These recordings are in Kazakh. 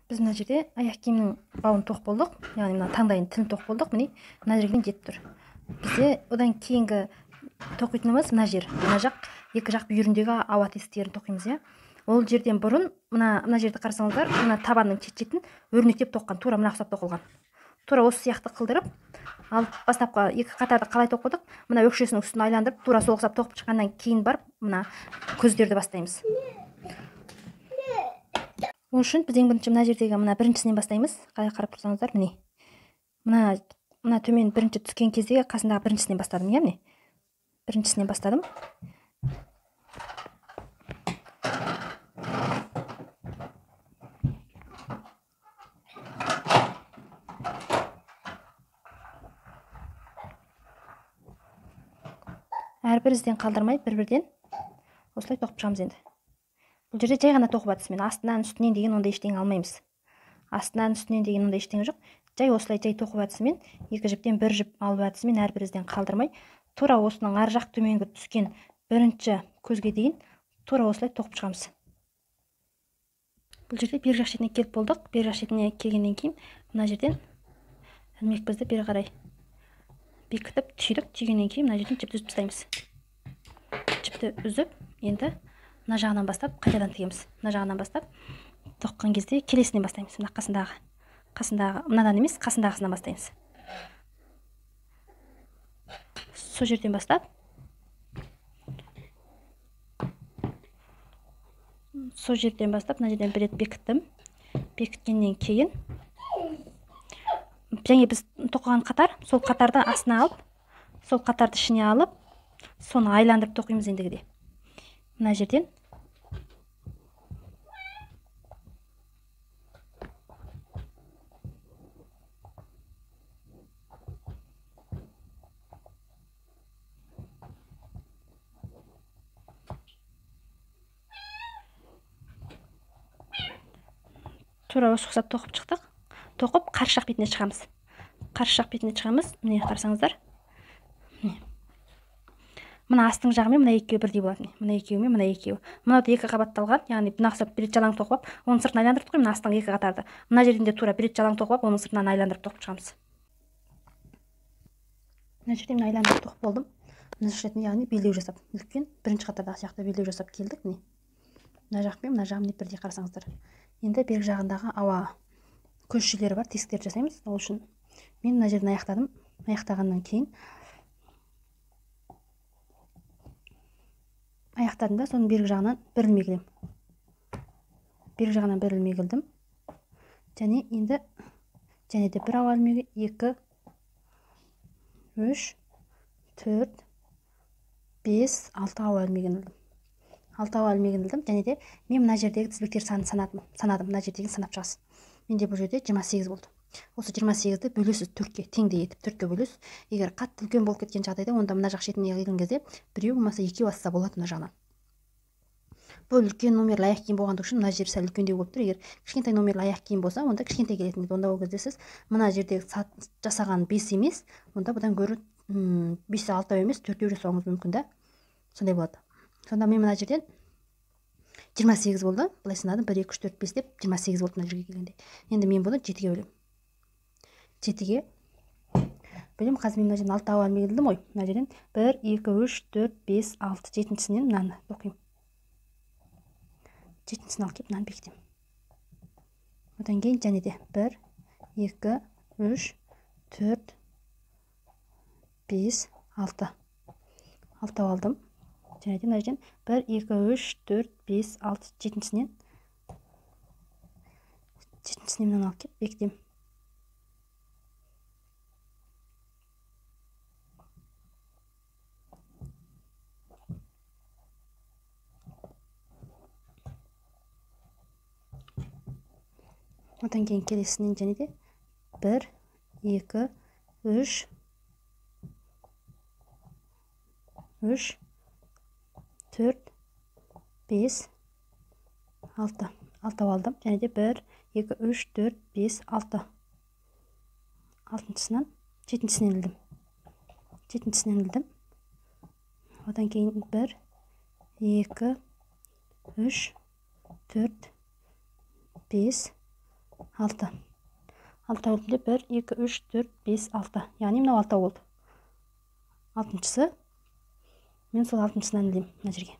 Біз мына жерде аяқ киімнің бауын тоқып болдық, яғни мына таңдайын тілін тоқып болдық. Міне мына жерге жетіп тұр. Бізде одан кейінгі тоқитынымыз мына жер. Мына жақ екі жақ бүйіріндегі ауа тесіктерін тоқимыз, иә. Ол жерден бұрын мына жерді қарасаңыздар, мына табанның шет-шетін өрнектеп тоққан, тура мына ұқсап тоқылған. Тура осы сияқты қылдырып, ал бастапқы екі қатарды қалай тоқыдық? Мына өкшесінің үстін айландырып, тура сол ұқсап тоқып шыққаннан кейін барып, мына көздерді бастаймыз. Ол үшін біз ең бірінші мына жердегі мына біріншісінен бастаймыз. Қалай қарап тұрсаңыздар, міне. Мына төмен бірінші түскен кездегі қасындағы біріншісінен бастадым, иә, міне. Біріншісінен бастадым. Әрбір ізден қалдырмай, бір-бірден осылай тоқып шығамыз енді. Бұл жерде жай ғана тоқып атысымен, астынан үстінен деген ондай ештеңе алмаймыз. Астынан үстінен деген ондай ештеңе жоқ. Жай осылай жай тоқып атысымен, екі жіптен бір жіп алып атысымен, әрбір ізден қалдырмай, тура осының ар жақ төменгі түскен бірінші көзге дейін тура осылай тоқып шығамыз. Бұл жерде бер жақ шетіне келіп болдық. Бер жақ шетіне келгеннен кейін мына жерден ілмекпізді бері қарай бекітіп түйдік. Түйгеннен кейін мына жерден жіпті үзіп тастаймыз. Жіпті үзіп, енді мына жағынан бастап қайтадан тігеміз. Мына жағынан бастап тоққан кезде келесінен бастаймыз. Мына қасындағы, мынадан емес, қасындағысынан бастаймыз. Сол жерден бастап мына жерден бір рет бекіттім. Бекіткеннен кейін және біз тоқыған қатар, сол қатарды астына алып, сол қатарды ішіне алып, соны айландырып тоқимыз ендігіде. Мына жерден тура осы ұқсап тоқып шықтық. Тоқып қарсы жақ бетіне шығамыз. Қарсы жақ бетіне шығамыз. Міне қарасаңыздар. Мына астың жағымен мына екеуі бірдей болады. Мына екеуі мен мына екеуі. Мынау екі қабатталған, яғни мына ұқсап бір рет жалаң тоқып, оның сыртын айландырып қойып, мына астың екі қатарды. Мына жерден де тура бір рет жалаң тоқып, оның сыртынан айландырып тоқып шығамыз. Мына жерде мен айландырып тоқып болдым. Мына жерден яғни белдеу жасап, үлкен бірінші қатардағы сияқты белдеу жасап келдік. Міне. Мына жақ пен мына жағын бірдей қарасаңыздар. Енді бергі жағындағы ауа көшшілері бар, тесіктерді жасаймыз. Ол үшін мен мына жерден аяқтадым. Аяқтағаннан кейін аяқтадым да, соның бергі жағынан бір ілмек ілем. Бергі жағынан бір ілмек ілдім. Және де бір ауа ілмегі, 2, 3, 4, 5, 6 ауа ілмегін ілдім. 6 ауа ілмегін ілдім. Және де мен мына жердегі тізбектер санын санадым. Мына жердегі санап шығасыз. Менде бұл жерде 28 болды. Осы 28-ді бөлесіз 4-ке, теңдей етіп 4-ке бөлесіз. Егер қатты үлкен болып кеткен жағдайда, онда мына жақ шетіне келген кезде біреу болмаса екеу асса болады мына жағынан. Бұл үлкен номерлі аяқ киім болғандығы үшін мына жер сәл үлкендеу болып тұр. Егер кішкентай номерлі аяқ киім болса, онда кішкентай келетін еді. Онда ол кезде сіз мына жердегі жасаған 5 емес, онда бұдан гөрі 5-6 емес, 4 жасауыңыз мүмкін да. Сондай болады. Сонда мен мына жерден 28 болды. Былай санадым, 1, 2, 3, 4, 5 деп 28 болды мына жерге келгенде. Енді мен бұны 7-ге бөлем. 7-ге бөлем. Қазір мен мына жерден 6 ауа ілмек ілдім ғой. Мына жерден 1, 2, 3, 4, 5, 6, 7-сінен мынаны тоқимын. 7-сін алып келіп мынаны бекітемін. Одан кейін және де 1, 2, 3, 4, 5, 6. 6 алдым. Және де мына жерден 1, 2, 3, 4, 5, 6, 7-сінен мынаны алып келіп бекітемін. Одан кейін келесінен және де 1, 2, 3, 4, 5, 6. 6 алдым. Және де 1, 2, 3, 4, 5, 6. 6-сынан 7-сінен ілдім. 7-сінен ілдім. Одан кейін 1, 2, 3, 4, 5, 6. 6 бөлгенде 1, 2, 3, 4, 5, 6. Яғни мынау 6 болды. 6-шысы. Мен сол 6-шысынан ілдім мына жерге.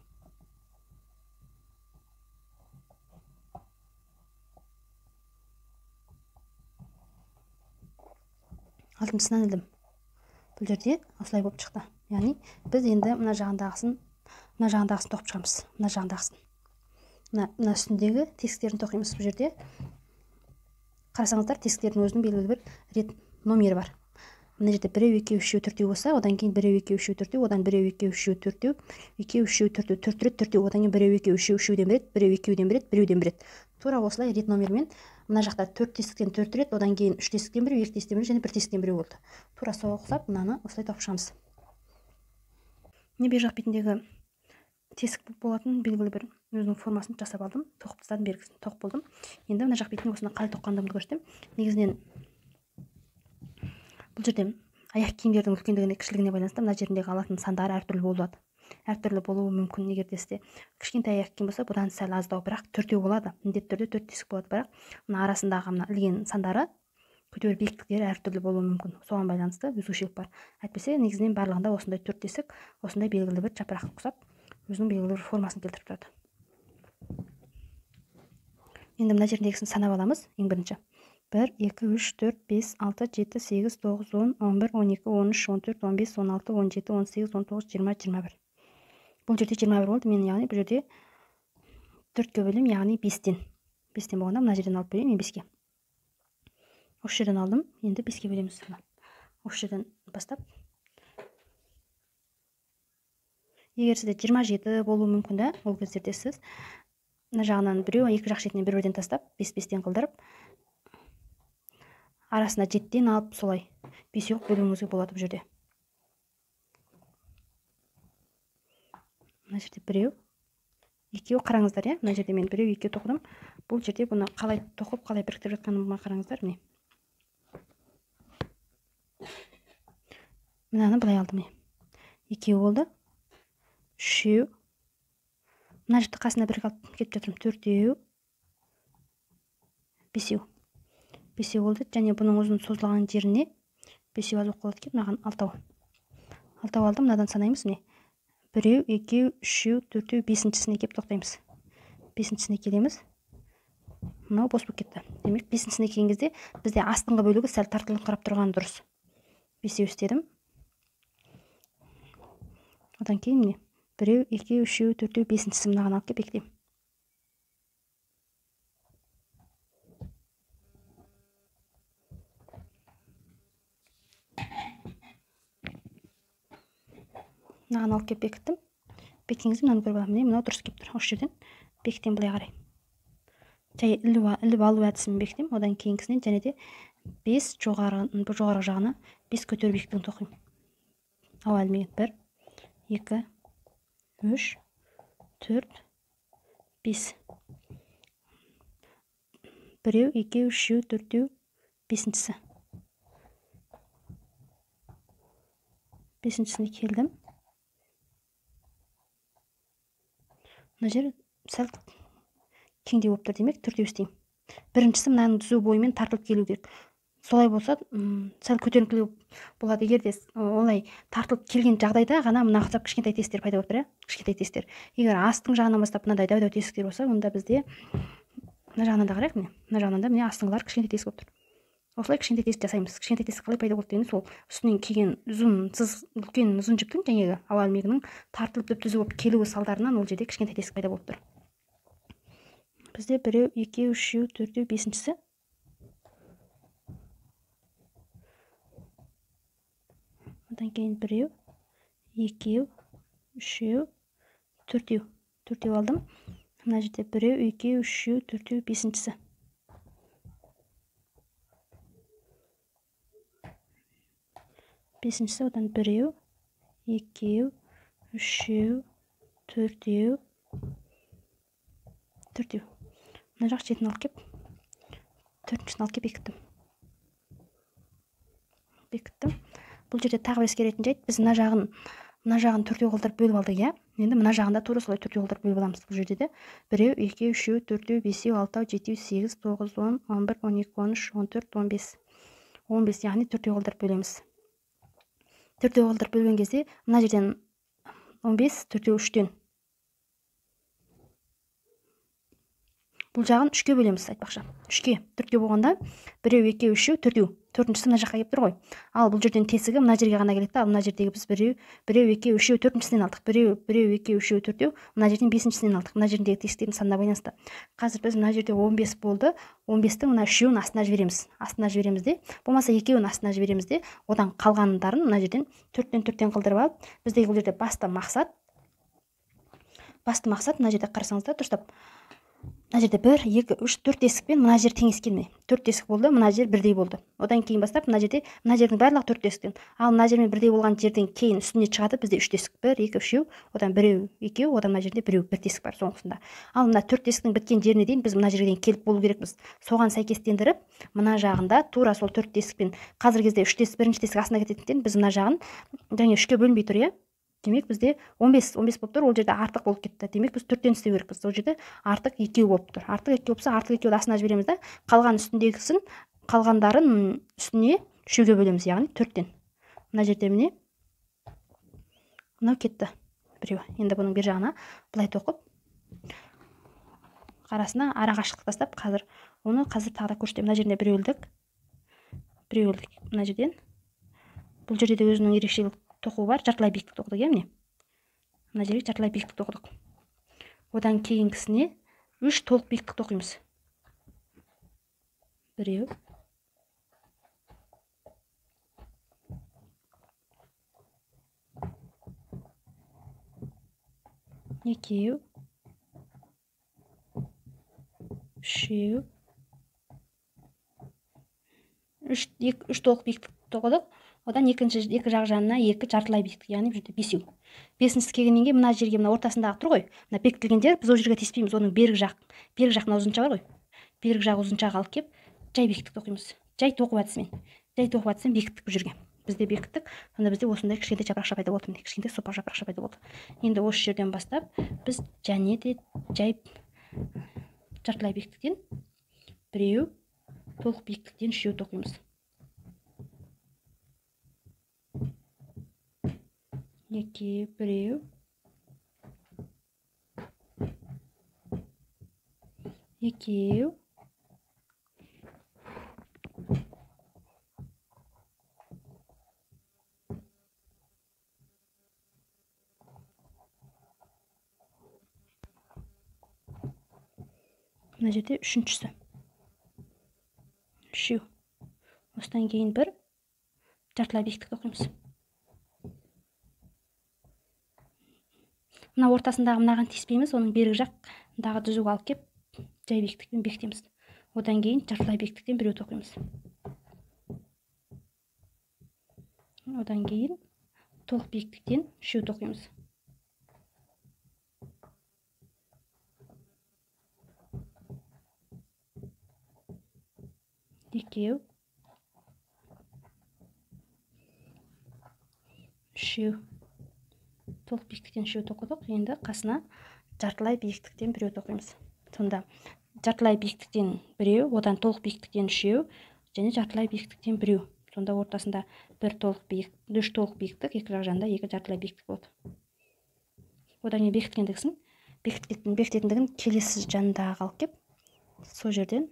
6-шысынан ілдім. Бұл жерде осылай болып шықты. Яғни біз енді мына жағындағысын тоқып шығамыз. Мына жағындағысын. Мына үстіндегі тесіктерін тоқимыз. Бұл жерде қарасаңыздар, тесіктердің өзінің белгілі бір рет номері бар. Мына жерде 1, 2, 3, 4 болса, одан кейін 1, 2, 3, 4, одан 1, 2, 3, 4, 2, 3, 4, 4 рет 4, одан кейін 1, 2, 3, 3-ден бір рет, 1, 2-ден бір рет, 1-ден бір рет. Тура осылай рет номермен мына жақта 4 тесіктен 4 рет, одан кейін 3 тесіктен 1, 2 тесіктен 1 және 1 тесіктен 1 болды. Тура соған ұқсап, мынаны осылай тоқып шығамыз. Міне бер жақ бетіндегі тесік болатын белгілі бір өзінің формасын жасап алдым. Тоқып тастадым, белгісін тоқып болдым. Енді мына жақ бетіне осыны қалай тоққандығымды көрсетемін. Негізінен бұл жерде аяқ киімдердің үлкендігіне, кішілігіне байланысты мына жеріндегі алатын сандары әртүрлі болады. Әртүрлі болуы мүмкін. Егер де сізде кішкентай аяқ киім болса, бұдан сәл аздау, бірақ 4 болады. Міндетті түрде 4 тесік болады, бірақ мына арасындағы мына ілген сандары көтеру биіктіктері әртүрлі болуы мүмкін. Соған байланысты өзгешелік бар. Әйтпесе негізінен барлығында осындай 4 тесік, осындай белгілі бір жапырақты ұқсап, өзінің белгілі бір формасын келтіріп тұрады. Енді мына жеріндегісін санап аламыз. Ең бірінші 1, 2, 3, 4, 5, 6, 7, 8, 9, 10, 11, 12, 13, 14, 15, 16, 17, 18, 19, 20, 21. Бұл жерде 21 болды. Мен яғни бұл жерде 4-ке бөлем, яғни 5-тен. 5-тен болғанда мына жерден алып бөлем, мен 5-ке. Осы жерден алдым, енді 5-ке бөлеміз. Осы жерден бастап. Егер сізде 27 болуы мүмкін да, ол кездерде сіз мына жағынан біреу, екі жақ шетінен бір-бірден тастап, 5-5-тен қылдырып, арасына 7-тен алып, солай 5-ге бөлуіңізге болады бұл жерде. Мына жерде біреу, екеу қараңыздар, иә? Мына жерде мен біреу, екеу тоқыдым. Бұл жерде бұны қалай тоқып, қалай біріктіріп жатқаныма қараңыздар, міне. Мынаны былай алдым. Екеу болды. Үшеу. Мына жерде қасына бір қалып кетіп жатырмын. Төртеу. Бесеу. Бесеу болды. Және бұның ұзын созылған жеріне бесеу алып қалады екен. Мынаған алтау. Алтау алдым. Мынадан санаймыз, міне. Біреу, екеу, үшеу, төртеу, бесіншісіне келіп тоқтаймыз. Бесіншісіне келеміз. Мынау бос болып кетті. Демек, бесіншісіне келген кезде бізде астыңғы бөлігі сәл тартылыңқырап тұрған дұрыс. Бесеу істедім. Одан кейін міне. Біреу, екеу, үшеу, төртеу, бесіншісі мынаған алып келіп бекітемін. Мынаған алып келіп бекіттім. Бекітіңіз, мынаны көріп аламын. Мынау дұрыс келіп тұр. Осы жерден бекітем былай қарай. Жай іліп алу әдісімен бекітем. Одан кейінгісінен және де 5 жоғары жағына 5 көтеру биіктігін тоқимын. Ауа ілмеген 1, 2, 3, 4, 5. Біреу, екеу, үшеу, төртеу, бесіншісі. Бесіншісіне келдім. Мына жер сәл кеңдей болып тұр, демек төртеу істеймін. Біріншісі мынаның түзу бойымен тартылып келу керек. Солай болса, сәл көтеріңкілеу болады. Егер де олай тартылып келген жағдайда ғана мына ұқсап кішкентай тесіктер пайда болып тұр, кішкентай тесіктер. Егер астың жағынан бастап мынадай дәу тесіктер болса, онда бізде мына жағынан да қарайық, міне. Мына жағынан да міне астыңғылар кішкентай тесік болып тұр. Осылай кішкентай тесік жасаймыз. Кішкентай тесік қалай пайда болды дегенде, сол үстінен келген үлкен ұзын жіптің жаңағы ауа ілмегінің тартылып түзу болып келуі салдарынан ол жерде кішкентай тесік пайда болып тұр. Бізде біреу, екеу, үшеу, төртеу, бесіншісі. Одан кейін біреу, екеу, үшеу, төртеу. Төртеу алдым. Мына жерде біреу, екеу, үшеу, төртеу, бесіншісі. Бесіншісі, одан біреу, екеу, үшеу, төртеу, төртеу. Мына жақ шетін алып кеп, төртіншісін алып кеп бекіттім. Бекіттім. Бұл жерде тағы бір ескеретін жайт, біз мына жағын төртеу қылдырып бөліп алдық, иә? Енді мына жағында тура солай төртеу қылдырып бөліп аламыз. Бұл жерде де 1, 2, 3, 4, 5, 6, 7, 8, 9, 10, 11, 12, 13, 14, 15. 15, яғни төртеу қылдырып бөлеміз. Төртеу қылдырып бөлген кезде мына жерден 15, төртеу 3-тен. Бұл жағын 3-ке бөлеміз, айтпақшы. 3-ке, 4-ке болғанда 1, 2, 3, 4. Төртіншісі мына жаққа келіп тұр ғой. Ал бұл жерден тесігі мына жерге ғана келеді. Ал мына жердегі біз 1, 2, 3, 4-сінен алдық. 1, 2, 3, 4. Мына жерден 5-сінен алдық. Мына жердегі тесіктердің санына байланысты. Қазір біз мына жерде 15 болды. 15-тің мына 3-еуін астына жібереміз. Астына жібереміз де, болмаса 2-еуін астына жібереміз де, одан қалғандарын мына жерден 4-тен қылдырып алып, біздегі бұл жерде басты мақсат мына жерде қарасаңыздар, дұрыстап. Мына жерде 1, 2, 3, 4 тесікпен мына жер теңес келмей. 4 тесік болды, мына жер бірдей болды. Одан кейін бастап мына жердің барлығы 4 тесіктен. Ал мына жермен бірдей болған жерден кейін үстіне шығады бізде 3 тесік. 1, 2, 3, одан 1, 2, одан мына жерде 1 тесік бар соңғысында. Ал мына 4 тесіктің біткен жеріне дейін біз мына жерге дейін келіп болу керекпіз. Соған сәйкестендіріп, мына жағында тура сол 4 тесікпен қазіргі кезде 3 тесік, бірінші тесік астына кететіндіктен біз мына жағын және 3-ке бөлінбей тұр, иә. Демек бізде 15 болып тұр, ол жерде артық болып кетті. Демек біз 4-тен істеу керекпіз. Ол жерде артық 2 болып тұр. Артық 2 болса, артық 2-ді астына жібереміз да, қалғандарын үстіне 3-ге бөлеміз, яғни 4-тен. Мына жерде міне мынау кетті. Біреу. Енді бұның бер жағына былай тоқып, арасына ара қашықтық тастап, қазір тағы да көрсетемін. Мына жеріне біреуілдік. Мына жерден. Бұл жерде де өзінің ерекшелік тоқу бар, жартылай биіктік тоқыдық, иә, міне. Мына жерге жартылай биіктік тоқыдық. Одан кейінгісіне 3 толық биіктік тоқимыз. Біреу. Екеу. Үшеу. 3 толық биіктік тоқыдық. Одан екі жақ жанына 2 жартылай биіктік, яғни бұл жерде 5. 5-сі келгеннен кейін мына жерге, мына ортасындағы тұр ғой. Мына бекітілген жер, біз ол жерге теспейміз. Оның бергі жағына ұзынша бар ғой. Бергі жағы ұзыншаға алып келіп, жай биіктік тоқимыз. Жай тоқу әдісімен бекіттік бұл жерге. Бізде бекіттік, сонда бізде осындай кішкентай жапырақша пайда болды. Кішкентай сопақ жапырақша пайда болды. Енді осы жерден бастап біз және де жай жартылай биіктіктен 1, толық биіктіктен 3 тоқимыз. 2, 1, 2, мына жерде 3-шісі. 3. Осыдан кейін 1 жартылай биіктік тоқимыз. Мына ортасындағы мынаған теспейміз, оның бергі жақтағы түзуге алып кеп, жай биіктікпен бекітеміз. Одан кейін жартылай биіктіктен 1 тоқимыз. Одан кейін толық биіктіктен 3 тоқимыз. 2, 3. Толық биіктіктен 3 тоқыдық. Енді қасына жартылай биіктіктен 1 тоқимыз. Сонда жартылай биіктіктен 1, одан толық биіктіктен 3, және жартылай биіктіктен 1. Сонда ортасында 3 толық биіктік, екі жақ жанында 2 жартылай биіктік болады. Одан кейін бекітетіндігін келесі жанындағы алып кеп, сол жерден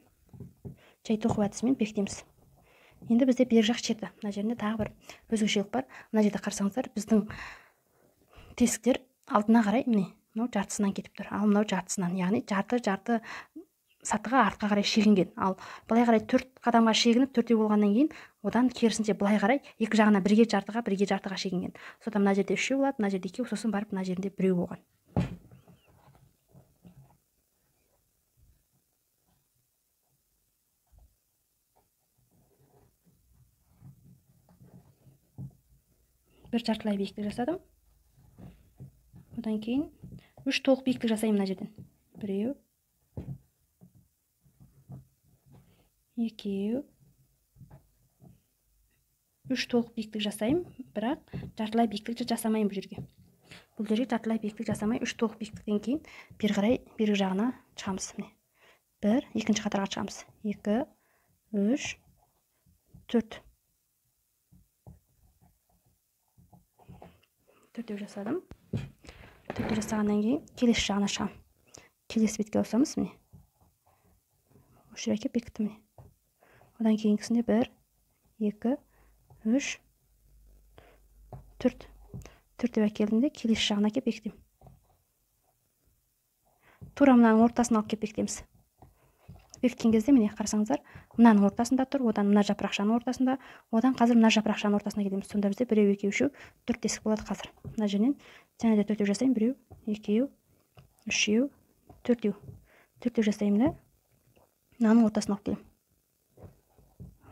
жай тоқу әдісімен бекітеміз. Енді бізде бергі жақ шеті. Мына жерінде тағы бір өзгешелік бар. Мына жерде қарасаңыздар, біздің тесіктер алдына қарай міне, мынау жартысынан кетіп тұр. Ал мынау жартысынан, яғни жарты сатыға артқа қарай шегінген. Ал былай қарай 4 қадамға шегініп, 4-те болғаннан кейін, одан керісінше былай қарай екі жағына бірге жартыға шегінген. Содан мына жерде 3 болады, мына жерде 2, сосын барып мына жерінде 1 болған. Бір жартылай биіктік жасадым. Одан кейін 3 толық биіктік жасаймын мына жерден. 1, 2, 3 толық биіктік жасаймын, бірақ жартылай биіктік жасамайым бұл жерге. бұл жерге жартылай биіктік жасамай 3 толық биіктіктен кейін бері қарай бергі жағына шығамыз. Міне 1, екінші қатарға шығамыз. 2, 3, 4. Төртеу жасадым. Төртеу жасағаннан кейін келесі жағына шығамын. Келесі бетке ауысамыз. Міне осы жерге әкеліп бекіттім. Міне одан кейінгісінде 1, 2, 3, 4. Төртеу әкелдім де келесі жағына әкеліп бекітемін. Тура мынаның ортасын алып келіп бекітеміз. Бекіткен кезде міне қарасаңыздар, мынаның ортасында тұр, одан мына жапырақшаның ортасында, одан қазір мына жапырақшаның ортасына келеміз. Сонда бізде 1, 2, 3, 4 тесік болады қазір. Мына жерден және де төртеу жасаймын. 1, 2, 3, 4. Төртеу жасаймын да мынаның ортасына алып келемін.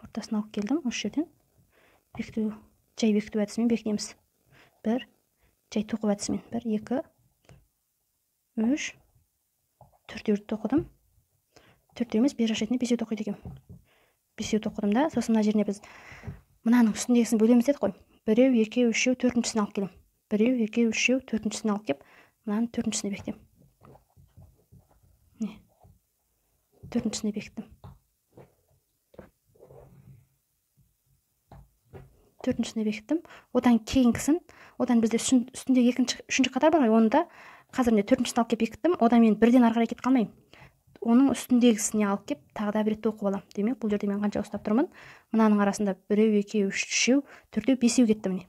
Ортасына алып келдім. Осы жерден бекіту, жай бекіту әдісімен бекітеміз. 1, жай тоқу әдісімен. 1, 2, 3, 4 тоқыдым. 4 емес, бер жақ шетіне 5 тоқиды екенмін. 5 тоқыдым да, сосын мына жеріне біз мынаның үстіндегісін бөлеміз дедік қой. 1, 2, 3, 4-шісін алып келемін. 1, 2, 3, 4-шісін алып келіп, мынаның 4-шісіне бекітемін. Не? 4-шісіне бекіттім. 4-шісіне бекіттім. Одан кейінгісін, одан бізде үстіндегі үшінші қатар бар ғой, оны да қазір міне 4-шісін алып келіп бекіттім. Одан мен бірден ары қарай кетіп қалмаймын. Оның үстіндегісіне алып келіп, тағы да бір рет тоқып аламын. Демек, бұл жерде мен қанша ұстап тұрмын? Мынаның арасында 1, 2, 3, 4, 5 кетті міне.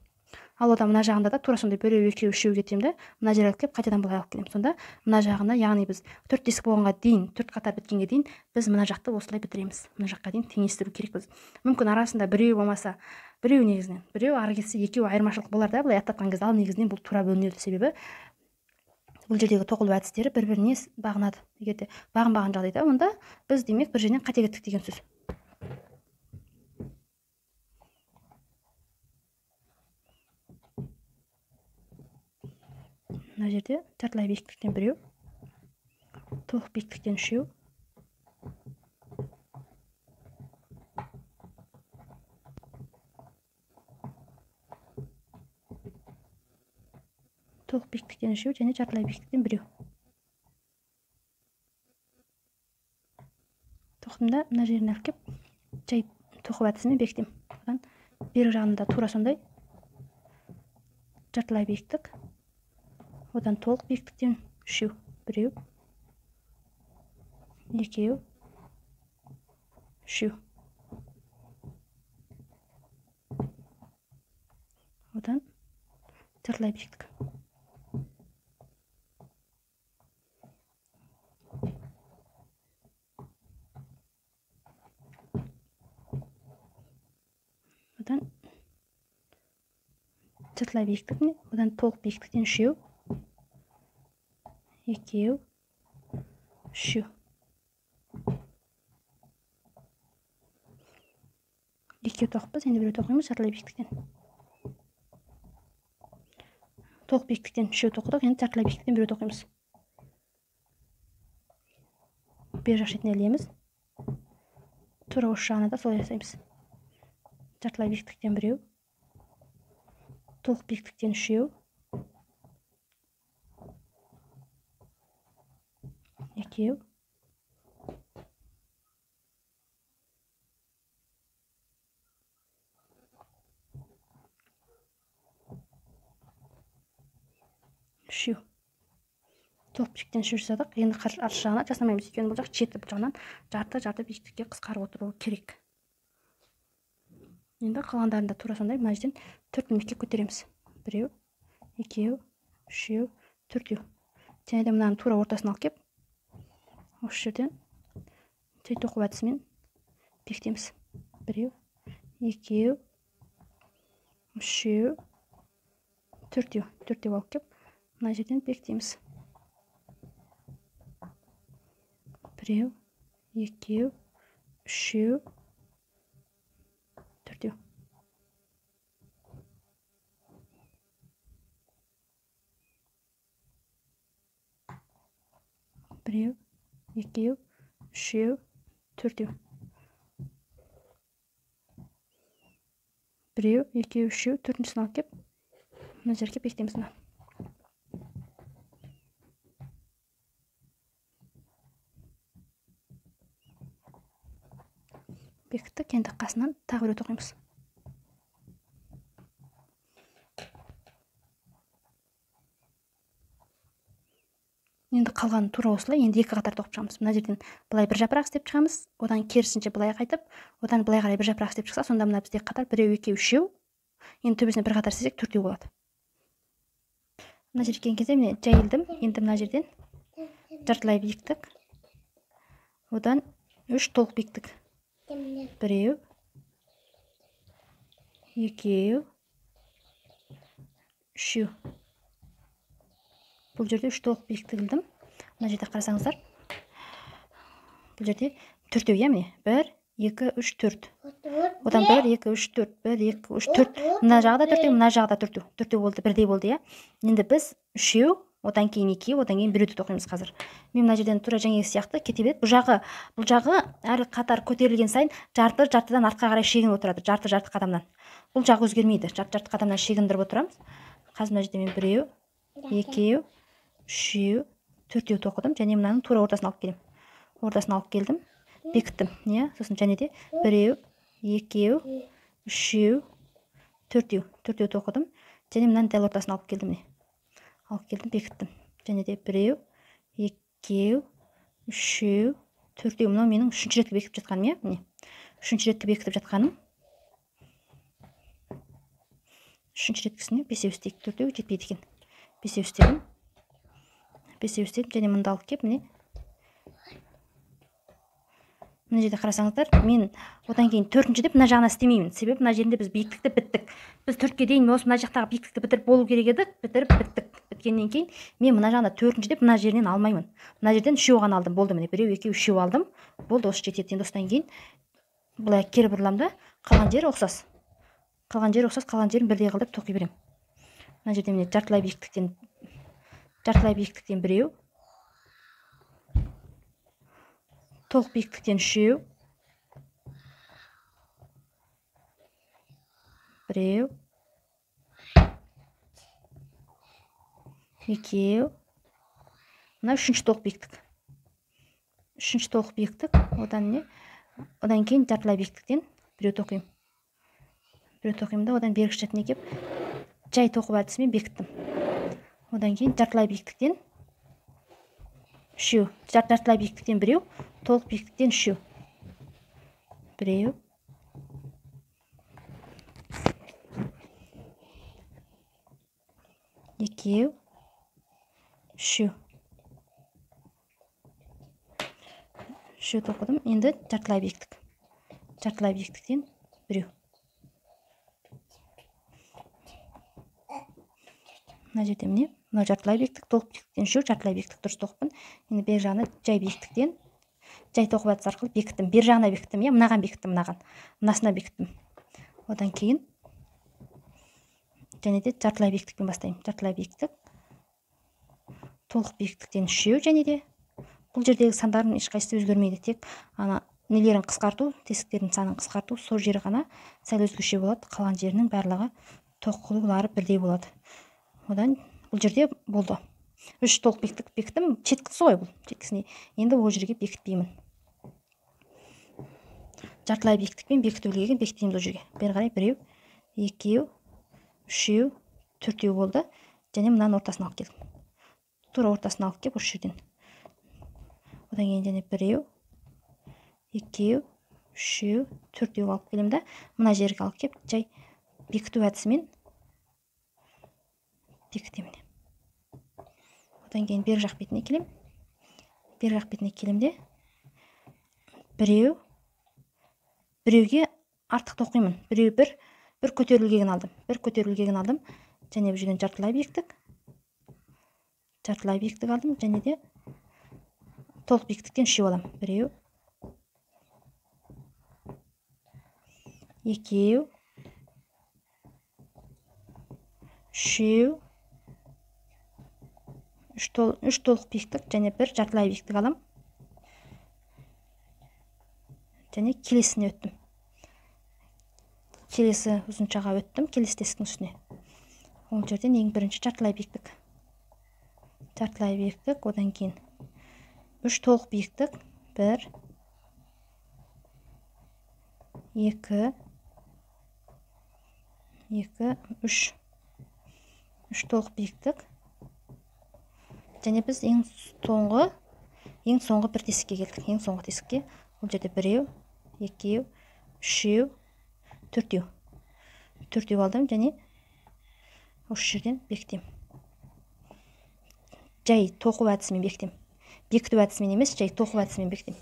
Ал одан мына жағында да тура сондай 1, 2, 3 кетемін да, мына жерге келіп қайтадан былай алып келемін. Сонда мына жағында, яғни біз 4 тесік болғанға дейін, 4 қатар біткенге дейін біз мына жақты осылай бітіреміз. Мына жаққа дейін теңестіру керекпіз. Мүмкін арасында біреу болмаса, біреу негізінен, біреу ары кетсе екеу айырмашылық болар да, былай аттатқан кезде, ал негізінен бұл тура бөлінеді. Себебі бұл жердегі тоқылу әдістері бір-біріне бағынады. Егерде бағынбаған жағдайда, онда біз демек бір жерден қате кеттік деген сөз. Мына жерде жартылай биіктіктен 1, толық биіктіктен 3, толық биіктіктен 3 және жартылай биіктіктен 1. Тоқтымда мына жеріне алып келіп, жай тоқу әдісімен бекітемін. Одан бергі жағында тура сондай жартылай биіктік, одан толық биіктіктен 3, 1, 2, 3. Одан жартылай биіктік. Одан жартылай биіктік, одан толық биіктіктен 3, 2, 3. Екеу тоқпыз, енді біреу тоқимыз жартылай биіктіктен. Толық биіктіктен 3 тоқыдық, енді жартылай биіктіктен біреу тоқимыз. Бер жақ шетіне ілеміз. Тура осы жағына да солай жасаймыз. Жартылай биіктіктен 1, толық биіктіктен 3, 2, 3. Толық биіктіктен 3 жасадық. Енді арты жағына жасамаймыз. Өйткені бұл жақ шеті, бұл жағынан жарты биіктікке қысқарып отыруы керек. Енді қалғандарында тура сондай мына жерден 4 ілмекке көтереміз. 1, 2, 3, 4. Және де мынаның тура ортасын алып келіп, осы жерден жай тоқу әдісімен бекітеміз. 1, 2, 3, 4. 4 алып келіп, мына жерден бекітеміз. 1, 2, 3, 4. 1, 2, 3, 4. 1, 2, 3, 4-шісін алып келіп, мына жерге бекітеміз. бекіттік. Енді қасынан тағы бір рет оқимыз. Енді қалған тура осылай. Енді екі қатар тоқып шығамыз. Мына жерден былай бір жапырақ істеп шығамыз. Одан керісінше былай қайтып, одан былай қарай бір жапырақ істеп шықса, сонда мына бізде қатар 1, 2, 3. Енді төбесіне бір қатар істесек 4 болады. Мына жерге келген кезде міне жайылдым. Енді мына жерден жартылай биіктік. Одан 3 толық биіктік. 1, 2, 3. Бұл жерде 3 толық биіктік ілдім. Мына жерде қарасаңыздар. Бұл жерде 4, иә міне. 1, 2, 3, 4. Одан 1, 2, 3, 4. 1, 2, 3, 4. Мына жағда 4, мына жағда 4. 4 болды, бірдей болды, иә. Енді біз 3, одан кейін 2, одан кейін 1 өтіп оқимыз қазір. Мен мына жерден тура жаңағы сияқты кете береді. Бұл жағы әр қатар көтерілген сайын жартыдан артқа қарай шегініп отырады. Жарты қадамнан. Бұл жағы өзгермейді. Жарты қадамнан шегіндіріп отырамыз. Қазір мына жерде мен 1, 2, 3, 4 тоқыдым. Және мынаның тура ортасын алып келем. Ортасын алып келдім. Бекіттім. Не? Сосын және де 1, 2, 3, 4 тоқыдым. Және мынаның дәл ортасын алып келдім. Алып келдім, бекіттім. Және де 1, 2, 3, 4. Мынау менің үшінші ретті бекітіп жатқаным, иә? Үшінші ретті бекітіп жатқаным. Үшінші реткісіне 5 өстейік. 4 жетпейді екен. 5 өстедім. 5 өстедім. Және мұнда алып кеп, міне. Мына жерде қарасаңыздар, мен одан кейін 4-ші деп мына жағына істемеймін. Себебі мына жерінде біз биіктікті біттік. Біз 4-ке дейін осы мына жақтағы биіктікті бітіріп болу керек еді. Бітіріп біттік. Біткеннен кейін мен мына жағына 4-ші деп мына жерінен алмаймын. Мына жерден 3 ғана алдым. Болды міне. 1, 2, 3 алдым. Болды, осы жетеді. Енді осыдан кейін былай кері бұрылам да, қалған жері ұқсас. Қалған жерін бірдей қылдырып тоқи берем. Мына жерде міне жартылай биіктіктен 1, толық биіктіктен 3, 1, 2, мына үшінші толық биіктік. Үшінші толық биіктік, одан кейін жартылай биіктіктен 1 тоқимын. 1 тоқимын да, одан бергіш жатына кеп, жай тоқып әдісімен бекіттім. Одан кейін жартылай биіктіктен 3, жартылай биіктіктен 1, толық биіктіктен 3. 1, 2, 3. 3 тоқыдым. Енді жартылай биіктік. Жартылай биіктіктен 1. Мына жерде міне, мына жартылай биіктік, толық биіктіктен 3, жартылай биіктік дұрыс тоқыппын. Енді бер жағына жай биіктіктен, жай тоқып әдісі арқылы бекіттім. Бер жағына бекіттім, иә, мынаған бекіттім, мынасына бекіттім. Одан кейін және де жартылай биіктікпен бастаймын. Жартылай биіктік, толық биіктіктен 3, және де бұл жердегі сандардың ешқайсысы өзгермейді. Тек нелерін қысқарту, тесіктердің санын қысқарту, сол жері ғана сәл өзгеше болады. Қалған жерінің барлығы тоқылулары бірдей болады. Одан бұл жерде болды. 3 толық биіктік бекіттім. Четкісі ғой бұл. Четкісіне. Енді ол жерге бекітпеймін. Жартылай биіктікпен бекітуге бекітеміз ол жерге. Бері қарай 1, 2, 3, 4 болды. Және мынаның ортасын алып келдім. Тура ортасын алып кеп осы жерден. Одан кейін және 1, 2, 3, 4 алып келем да, мына жерге алып кеп, жай бекіту әдісімен бекітемін. Одан кейін бер жақ бетіне келем. Бер жақ бетіне келемде біреуге артық тоқимын. Bir көтерілгегін алдым. Bir көтерілгегін алдым. Және бұл жерден жартылай биіктік. Жартылай биіктік алдым. Және де толық биіктіктен 3 аламын. 1, 2, 3 толық биіктік және 1 жартылай биіктік алам. Және келесіне өттім. Келесі ұзыншаға өттім. Келесі тесіктің үстіне. Ол жерден ең бірінші жартылай биіктік. Жартылай биіктік, одан кейін 3 толық биіктік. 1, 2, 3 толық биіктік. Және біз ең соңғы бір тесікке келдік. Ең соңғы тесікке. Бұл жерде 1, 2, 3, 4. 4 алдым және осы жерден бекітем. Жай тоқу әдісімен бекітем. Бекіту әдісімен емес, жай тоқу әдісімен бекітем.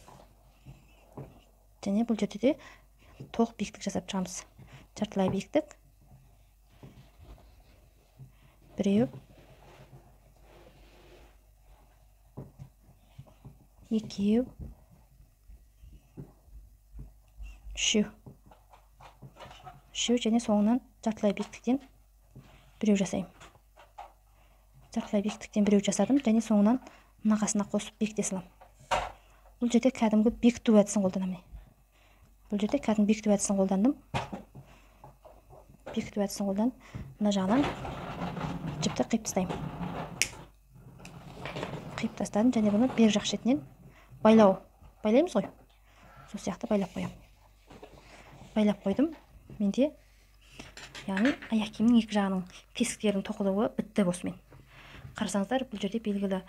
Және бұл жерде де тоқ биіктік жасап шығамыз. Жартылай биіктік. 1, 2, 3 және соңынан жартылай биіктіктен 1 жасайым. Жартылай биіктіктен 1 жасадым және соңынан мынағасына қосып бекіте салам. Бұл жерде кәдімгі бекіту әдісін қолданамын. Бұл жерде кәдімгі бекіту әдісін қолдандым. Бекіту әдісін қолданып, мына жағынан жіпті қиып тастаймын. Қиып тастадым және бұны бер жақ шетінен байлаймыз ғой. Сол сияқты байлап қоямын. Байлап қойдым. Менде яғни аяқ киімнің екі жағының тесіктердің тоқылуы бітті осымен. Қарасаңыздар, бұл жерде белгілі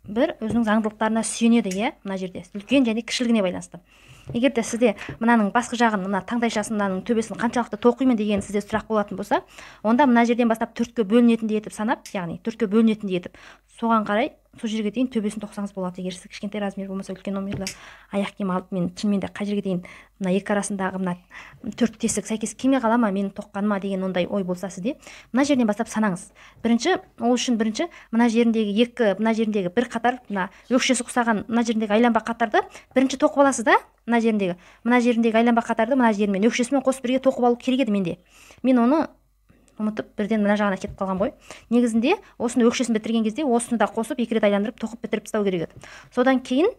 бір өзінің заңдылықтарына сүйенеді, мына жерде үлкен және кішілігіне байланысты. Егер де сізде мынаның басқы жағын, мына таңдайшасын, мынаның төбесін қаншалықты тоқимын деген сізде сұрақ болатын болса, онда мына жерден бастап 4-ке бөлінетіндей етіп санап, яғни 4-ке бөлінетіндей етіп, соған қарай сол жерге дейін төбесін тоқсаңыз болады. Егер сіз кішкентай размер болмаса, үлкен номерлі аяқ киім алып, мен шынымен де қай жерге дейін мына екі арасындағы мына 4 тесік сәйкес келмей қала ма, менің тоққаныма деген ондай ой болса сізде, мына жерден бастап санаңыз. Ол үшін бірінші мына жеріндегі бір қатар, мына өкшесі ұқсаған мына жеріндегі айланбақ қатарды бірінші тоқып аласыз да, мына жеріндегі айланбақ қатарды мына жерімен өкшесімен қосып бірге тоқып алу керек еді менде. Мен оны ұмытып бірден мына жағына кетіп қалған ғой. Негізінде осыны өкшесін бітірген кезде осыны да қосып 2 рет айландырып тоқып бітіріп тастау керек еді. Содан кейін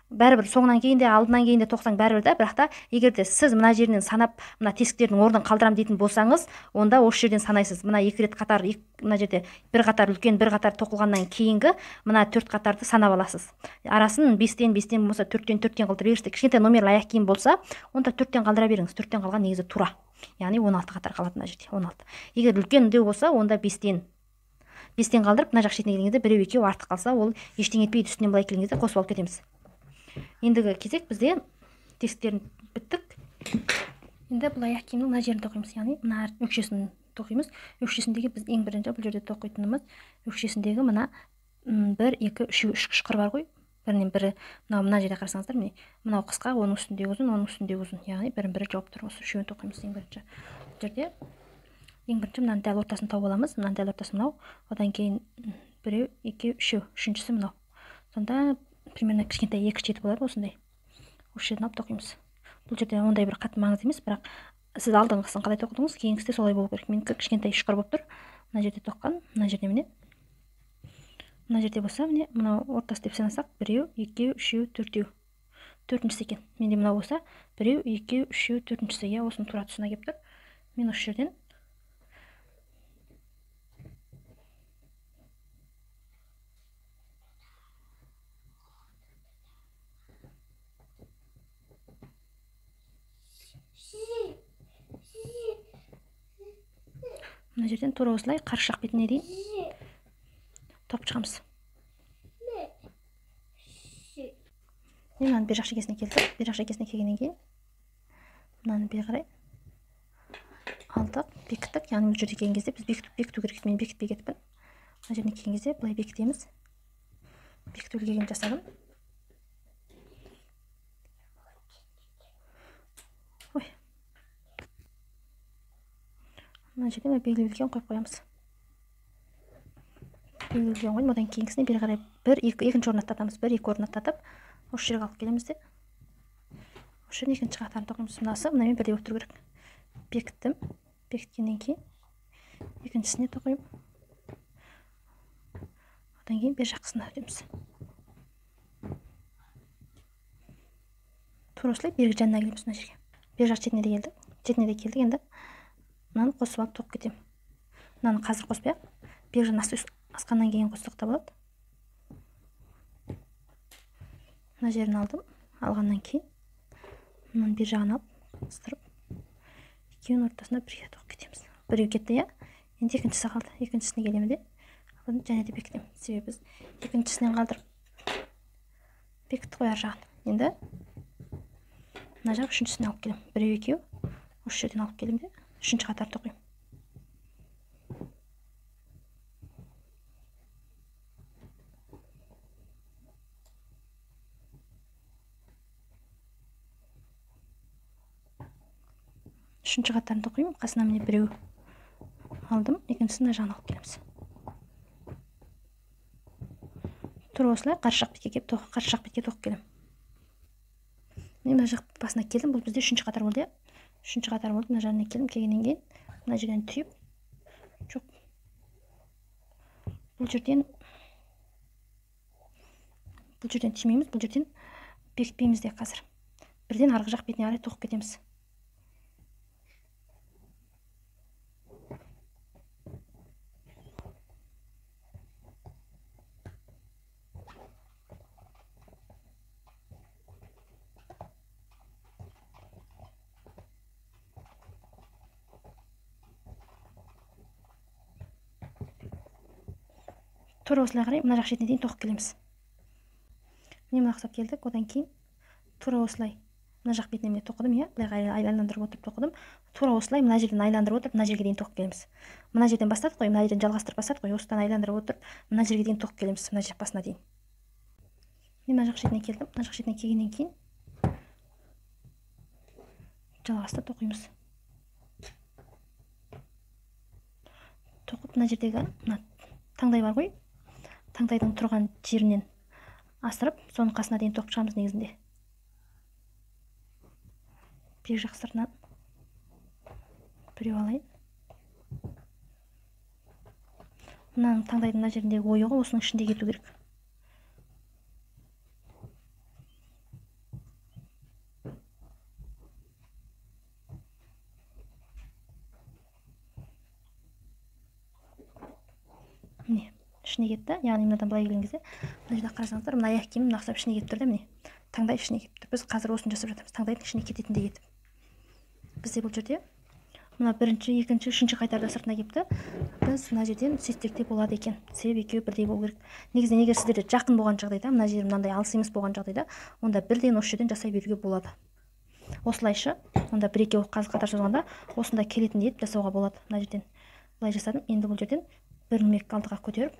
бәрібір соңынан кейін де алдынан кейін де тоқсаң бәрібір да, бірақ та егер де сіз мына жерінен санап мына тесіктердің орнын қалдырам дейтін болсаңыз, онда осы жерден санайсыз. Мына 2 рет қатар, мына жерде бір қатар үлкен, бір қатар тоқылғаннан кейінгі мына 4 қатарды санап аласыз. Арасын 5-тен болмаса 4-тен қылдырып бересіз. Кішкентай номерлі аяқ киім болса, онда 4-тен қалдыра беріңіз. 4-тен қалған негізі тура. Яғни 16 қатар қалады мына жерде, 16. Егер үлкен үндеу болса, онда 5-тен қалдырып, мына жақ шетіне келгенде біреу-екеу артық қалса, ол ештеңе етпейді, үстінен былай келгенде қосып алып кетеміз. Ендігі кезек бізде тесіктерін біттік. Енді бұл аяқ киімнің мына жерін тоқимыз, яғни мына өкшесін тоқимыз. Өкшесіндегі біз ең бірінші бұл жерде тоқитынымыз өкшесіндегі мына 1, 2, 3 үшқыр бар ғой. Бірінен бірі мына жерде қарасаңыздар, мынау қысқа, оның үстіндегі ұзын, оның үстіндегі ұзын, яғни бірін-бірі жауып тұр. Осы үшеуін тоқимыз ең бірінші. Бұл жерде ең бірінші мынаның дәл ортасын тауып аламыз. Мынаның дәл ортасы мынау. Одан кейін 1, 2, 3, үшіншісі мынау. Сонда примерно кішкентай 2 шеті болады осындай. Осы жерден алып тоқимыз. Бұл жерде ондай бір қатты маңызды емес, бірақ сіз алдыңғысын қалай тоқыдыңыз, кейінгісі солай болу керек. Менікі кішкентай үшқыр болып тұр. Мына жерде тоққан, мына жерде міне. Мына жерде болса, міне, мынау ортасы деп санасақ, 1, 2, 3, 4. 4-шісі екен. Менде мынау болса, 1, 2, 3, 4-шісі. Я осының тура тұсына келіп тұр. Мен осы жерден мына жерден тура осылай қарсы жақ бетіне дейін топып шығамыз. Мен мынаны бер жақ шекесіне келдім. Бер жақ шекесіне келгеннен кейін мынаны бері қарай алдық, бекіттік. Яғни бұл жерде келген кезде біз бекіту керек. Мен бекітпей кетіппін. Мына жеріне келген кезде былай бекітеміз. Бекітуге келген жасадым. Мына жерде белгілеген қойып қоямыз. Белгілеген қойдым. Одан кейінгісіне бері қарай екінші орын аттатамыз. 1, 2 орын аттатып, осы жерге алып келеміз де. Осы жерден екінші қатарын тоқимыз. Мынасы мынамен бірдей болып тұру керек. Бекіттім. Бекіткеннен кейін екіншісіне тоқимын. Одан кейін бер жақсына өтеміз. Тура осылай бергі жанына келеміз мына жерге. Бер жақ шетіне де келдік. Енді мынаны қосып алып тоқып кетем. Мынаны қазір қоспай-ақ, бер жағын асқаннан кейін қоссақ та болады. Мына жерін алдым. Алғаннан кейін мынаны бер жағын алып ыстырып екеуінің ортасына бірге тоқып кетеміз. Біреу кетті, иә. Енді екіншісі қалды. Екіншісіне келемін де және де бекітемін. Себебі біз екіншісінен қалдырып бекітті ғой ар жағын. Енді мына жақ үшіншісіне алып келемін. Біреу екеу осы жерден алып келемін де үшінші қатар тоқимын. Үшінші қатарын тоқимын. Қасына міне біреу алдым, екіншісін мына жағын алып келеміз. Тура осылай қарсы жақ бетке келіп қарсы жақ бетке тоқып келемін. Мына жақ басына келдім. Бұл бізде үшінші қатар болды. Үшінші қатар болды. Мына жағына келдім. Келгеннен кейін мына жерден түйіп, жоқ. Бұл жерден түймейміз, бұл жерден бекітпейміз де қазір. Бірден арғы жақ бетіне қарай тоқып кетеміз. Тура осылай қарай мына жақ шетіне дейін тоқып келеміз. Міне мына ұқсап келдік. Одан кейін тура осылай мына жақ бетіне міне тоқыдым, иә. Былай айландырып отырып тоқыдым. Тура осылай мына жерден айландырып отырып мына жерге дейін тоқып келеміз. Мына жерден бастадық қой, мына жерден жалғастырып бастадық қой. Осыдан айландырып отырып мына жерге дейін тоқып келеміз, мына жақ басына дейін. Мына жақ шетіне келдім. Мына жақ шетіне келгеннен кейін жалғастырып тоқимыз. Тоқып мына жердегі мына таңдай бар ғой. Таңдайдың тұрған жерінен асырып, соның қасына дейін тоқып шығамыз негізінде. Бек жақ сыртынан біреу алайын. Мынаның таңдайдың мына жеріндегі ойы ғой, осының ішінде кету керек. Міне, ішіне кетті. Яғни мынадан былай келген кезде, мына жерде қарасаңыздар, мына аяқ киімім нақсап ішіне кетіп тұр да, міне. Таңдай ішіне кетіп тұр. Біз қазір осыны жасап жатырмыз. Таңдайдың ішіне кететіндей етіп. Бізде бұл жерде мына бірінші, екінші, үшінші қайтарда сыртына кепті. Біз мына жерден сөйтсек те болады екен. Себебі екеуі бірдей болу керек. Негізінен егер сіздерде жақын болған жағдайда, мына жер мынандай алыс емес болған жағдайда, онда бірден осы жерден жасай беруге болады. Осылайша, онда бір екеуі қатар созғанда, осында келетіндей етіп жасауға болады. Мына жерден былай жасадым. Енді бұл жерден бір ilmek алдыға көтеріп,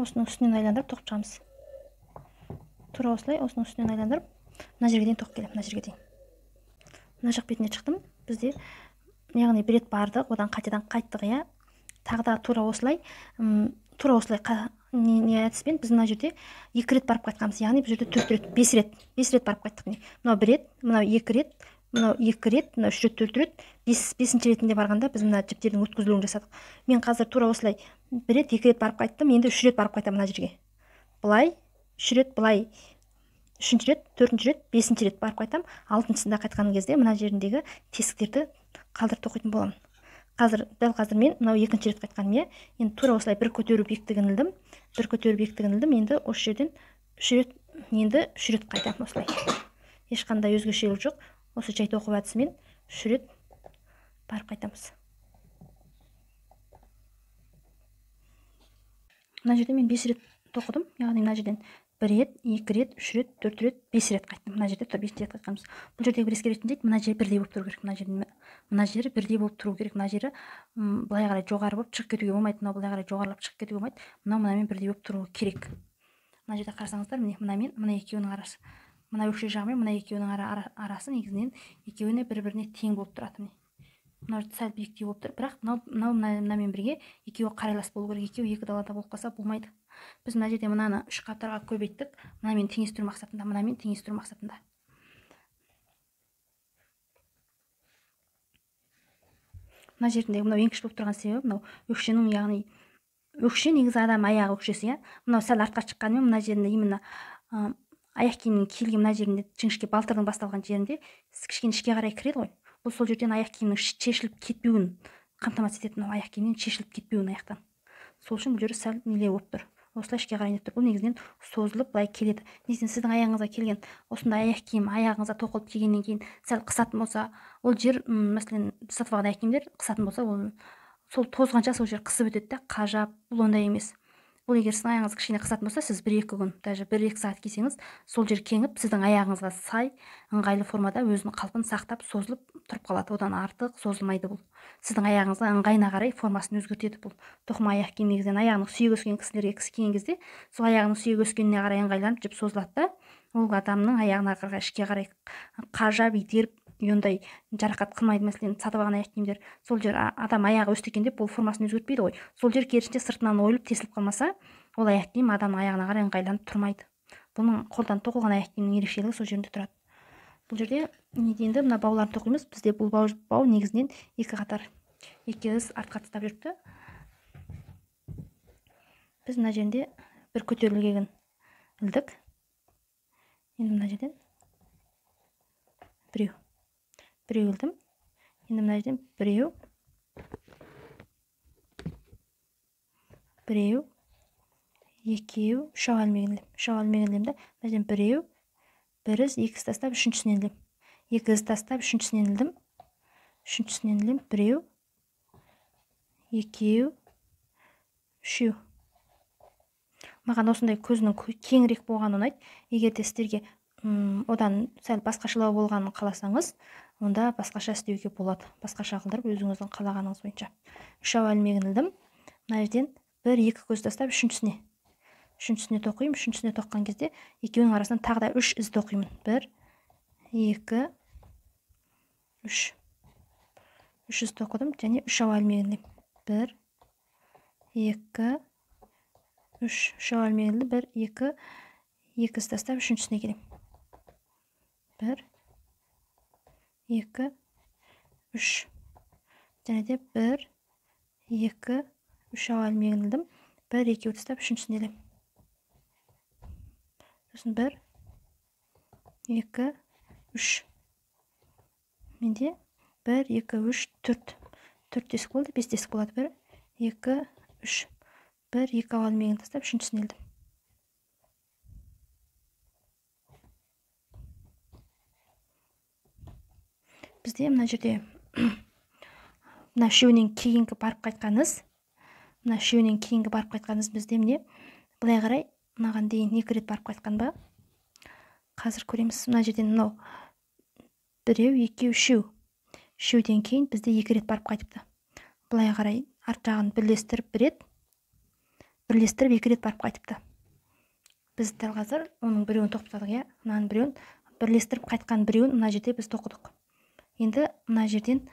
осының үстінен айландырып тоқып шығамыз. Тура осылай осының үстінен айландырып, мына жерге дейін тоқып келемін, мына жерге дейін. Мына жақ бетіне шықтым. Бізде яғни бір рет бардық, одан қайтадан қайттық, иә. Тағы да тура осылай не әдіспен біз мына жерде 2 рет барып қайтқанбыз. Яғни бұл жерде 4 рет, 5 рет барып қайттық. Мынау 1 рет, мынау 2 рет, мынау 2 рет, мынау 3 рет, 4 рет, 5-ші ретінде барғанда біз мына жіптердің өткізілуін жасадық. Мен қазір тура осылай 1 рет, 2 рет барып қайттым, енді 3 рет барып қайтамын мына жерге. Былай 3 рет, былай 3-ші рет, 4-ші рет, 5-ші рет барып қайтам. 6-шысында қайтқан кезде мына жеріндегі тесіктерді қалдырып тоқитын боламын. Дәл қазір мен мынау 2-ші рет қайтқаным, иә. Енді тура осылай бір көтеру биіктігін ілдім. Енді осы жерден 3 рет, енді 3 рет қайтамын осылай. Ешқандай өзгешелік жоқ. Осы жай тоқу әдісімен 3 рет барып қайтамыз. Мына жерде мен 5 рет тоқыдым. Яғни мына жерден 1 рет, 2 рет, 3 рет, 4 рет, 5 рет қайттым. Мына жерде 5 рет қайтқанбыз. Бұл жердегі бір ескеретін жайт, мына жер бірдей болып тұру керек. Мына жері бірдей болып тұру керек. Мына жері былай қарай жоғары болып шығып кетуге болмайды. Мынау былай қарай жоғарылап шығып кетуге болмайды. Мынамен бірдей болып тұру керек. Мына жерде қарасаңыздар, міне мынамен мына екеуінің арасы. Мына өкше жағы мен мына екеуінің арасы негізінен екеуіне бір-біріне тең болып тұрады. Мынау сәл биіктеу болып тұр, бірақ мынамен бірге екеуі қарайлас болу керек. Екеуі екі далада болып қалса болмайды. Біз мына жерде мынаны 3 қатарға көбейттік. Мынамен теңестіру мақсатында, Мына жеріндегі мынау ең кіші болып тұрған себебі мынау өкшенің, яғни өкше негізі адам аяғы өкшесі, иә. Мынау сәл артқа шыққанымен мына жерінде именно аяқ киімнің киілген мына жерінде жіңішке балтырдың басталған жерінде кішкене ішке қарай кіреді ғой. Бұл сол жерден аяқ киімнің шешіліп кетпеуін қамтамасыз ететін, аяқ киімнен шешіліп кетпеуін аяқтан. Сол үшін бұл жері сәл нелеу болып тұр. Осылай ішке қарай нетіп тұр. Бұл негізінен созылып былай келеді. Негізінен сіздің аяғыңызға келген осындай аяқ киім аяғыңызға тоқылып келгеннен кейін сәл қысатын болса, ол жер мәселен сатып алған аяқ киімдер қысатын болса, ол сол тозғанша сол жер қысып өтеді да, қажап. Бұл ондай емес. Бұл егер сіздің аяғыңыз кішкене қысатын болса, сіз 1-2 күн, даже 1-2 сағат кисеңіз, сол жер кеңіп, сіздің аяғыңызға сай, ыңғайлы формада өзінің қалпын сақтап, созылып тұрып қалады. Одан артық созылмайды бұл. Сіздің аяғыңызға ыңғайына қарай формасын өзгертеді бұл. Тоқыма аяқ киім негізінен аяғының сүйегі өскен кісілерге киген кезде, сол аяғының сүйегі өскеніне қарай ыңғайланып жіп созылады да, ол адамның аяғына қарай ішке қарай қажап, итеріп, ондай жарақат қылмайды. Мәселен сатып алған аяқ киімдер, сол жер адам аяғы өсті екен деп бұл формасын өзгертпейді ғой. Сол жер керісінше сыртынан ойылып тесіліп қалмаса, ол аяқ киім адамның аяғына қарай ыңғайланып тұрмайды. Бұның қолдан тоқылған аяқ киімнің ерекшелігі сол жерінде тұрады. Бұл жерде енді мына бауларын тоқимыз. Бізде бұл бау негізінен 2 қатар, 2 із артқа тастап жүріпті. Біз мына жерде бір көтерілгенін ілдік. Енді мына жерден біреу ілдім. Енді мына жерден біреу, 2, 3 алмеген ілдім да. Мына жерден біреу, 1 із, 2 із тастап, 3-сінен ілдім. 2 із тастап, 3-сінен ілдім. 3-сінен ілдім, 1, 2, 3. Маған осындай көзінің кеңірек болғаны ұнайды. Егер де сіздерге одан сәл басқашалау болғанын қаласаңыз, онда басқаша істеуге болады. Басқаша қылдырып, өзіңіздің қалағаныңыз бойынша. 3 алмеген ілдім. Мына жерден 1-2 көз тастап, 3-сіне тоқимын. 3-сіне тоққан кезде екеуінің арасынан тағы да 3 із тоқимын. 1, 2, 3. 3 із тоқыдым және 3 алмеген ілдім. 1, 2, 3 алмеген ілдім. 1, 2, 2 із тастап, 3-сіне келем. 1, 2, 3. Және де 1, 2, 3 алмеген ілдім. 1, 2 тастап, 3-сіне келем. Сосын 1, 2, 3. Менде 1, 2, 3, 4. 4 тесік болды, 5 тесік болады. 1, 2, 3. 1, 2 алмеген тастап, 3-сіне ілдім. Бізде мына жерде мына үшеуінен кейінгі барып қайтқаныз, бізде міне былай қарай мынаған дейін 2 рет барып қайтқан ба? Қазір көреміз. Мына жерден мынау 1, 2, 3. 3-ден кейін бізде 2 рет барып қайтыпты. Былай қарай арт жағын бірлестіріп 1 рет, бірлестіріп 2 рет барып қайтыпты. Біз дәл қазір оның біреуін тоқтадық, иә? Мынаның біреуін бірлестіріп қайтқан біреуін мына жерде біз тоқыдық. Енді мына жерден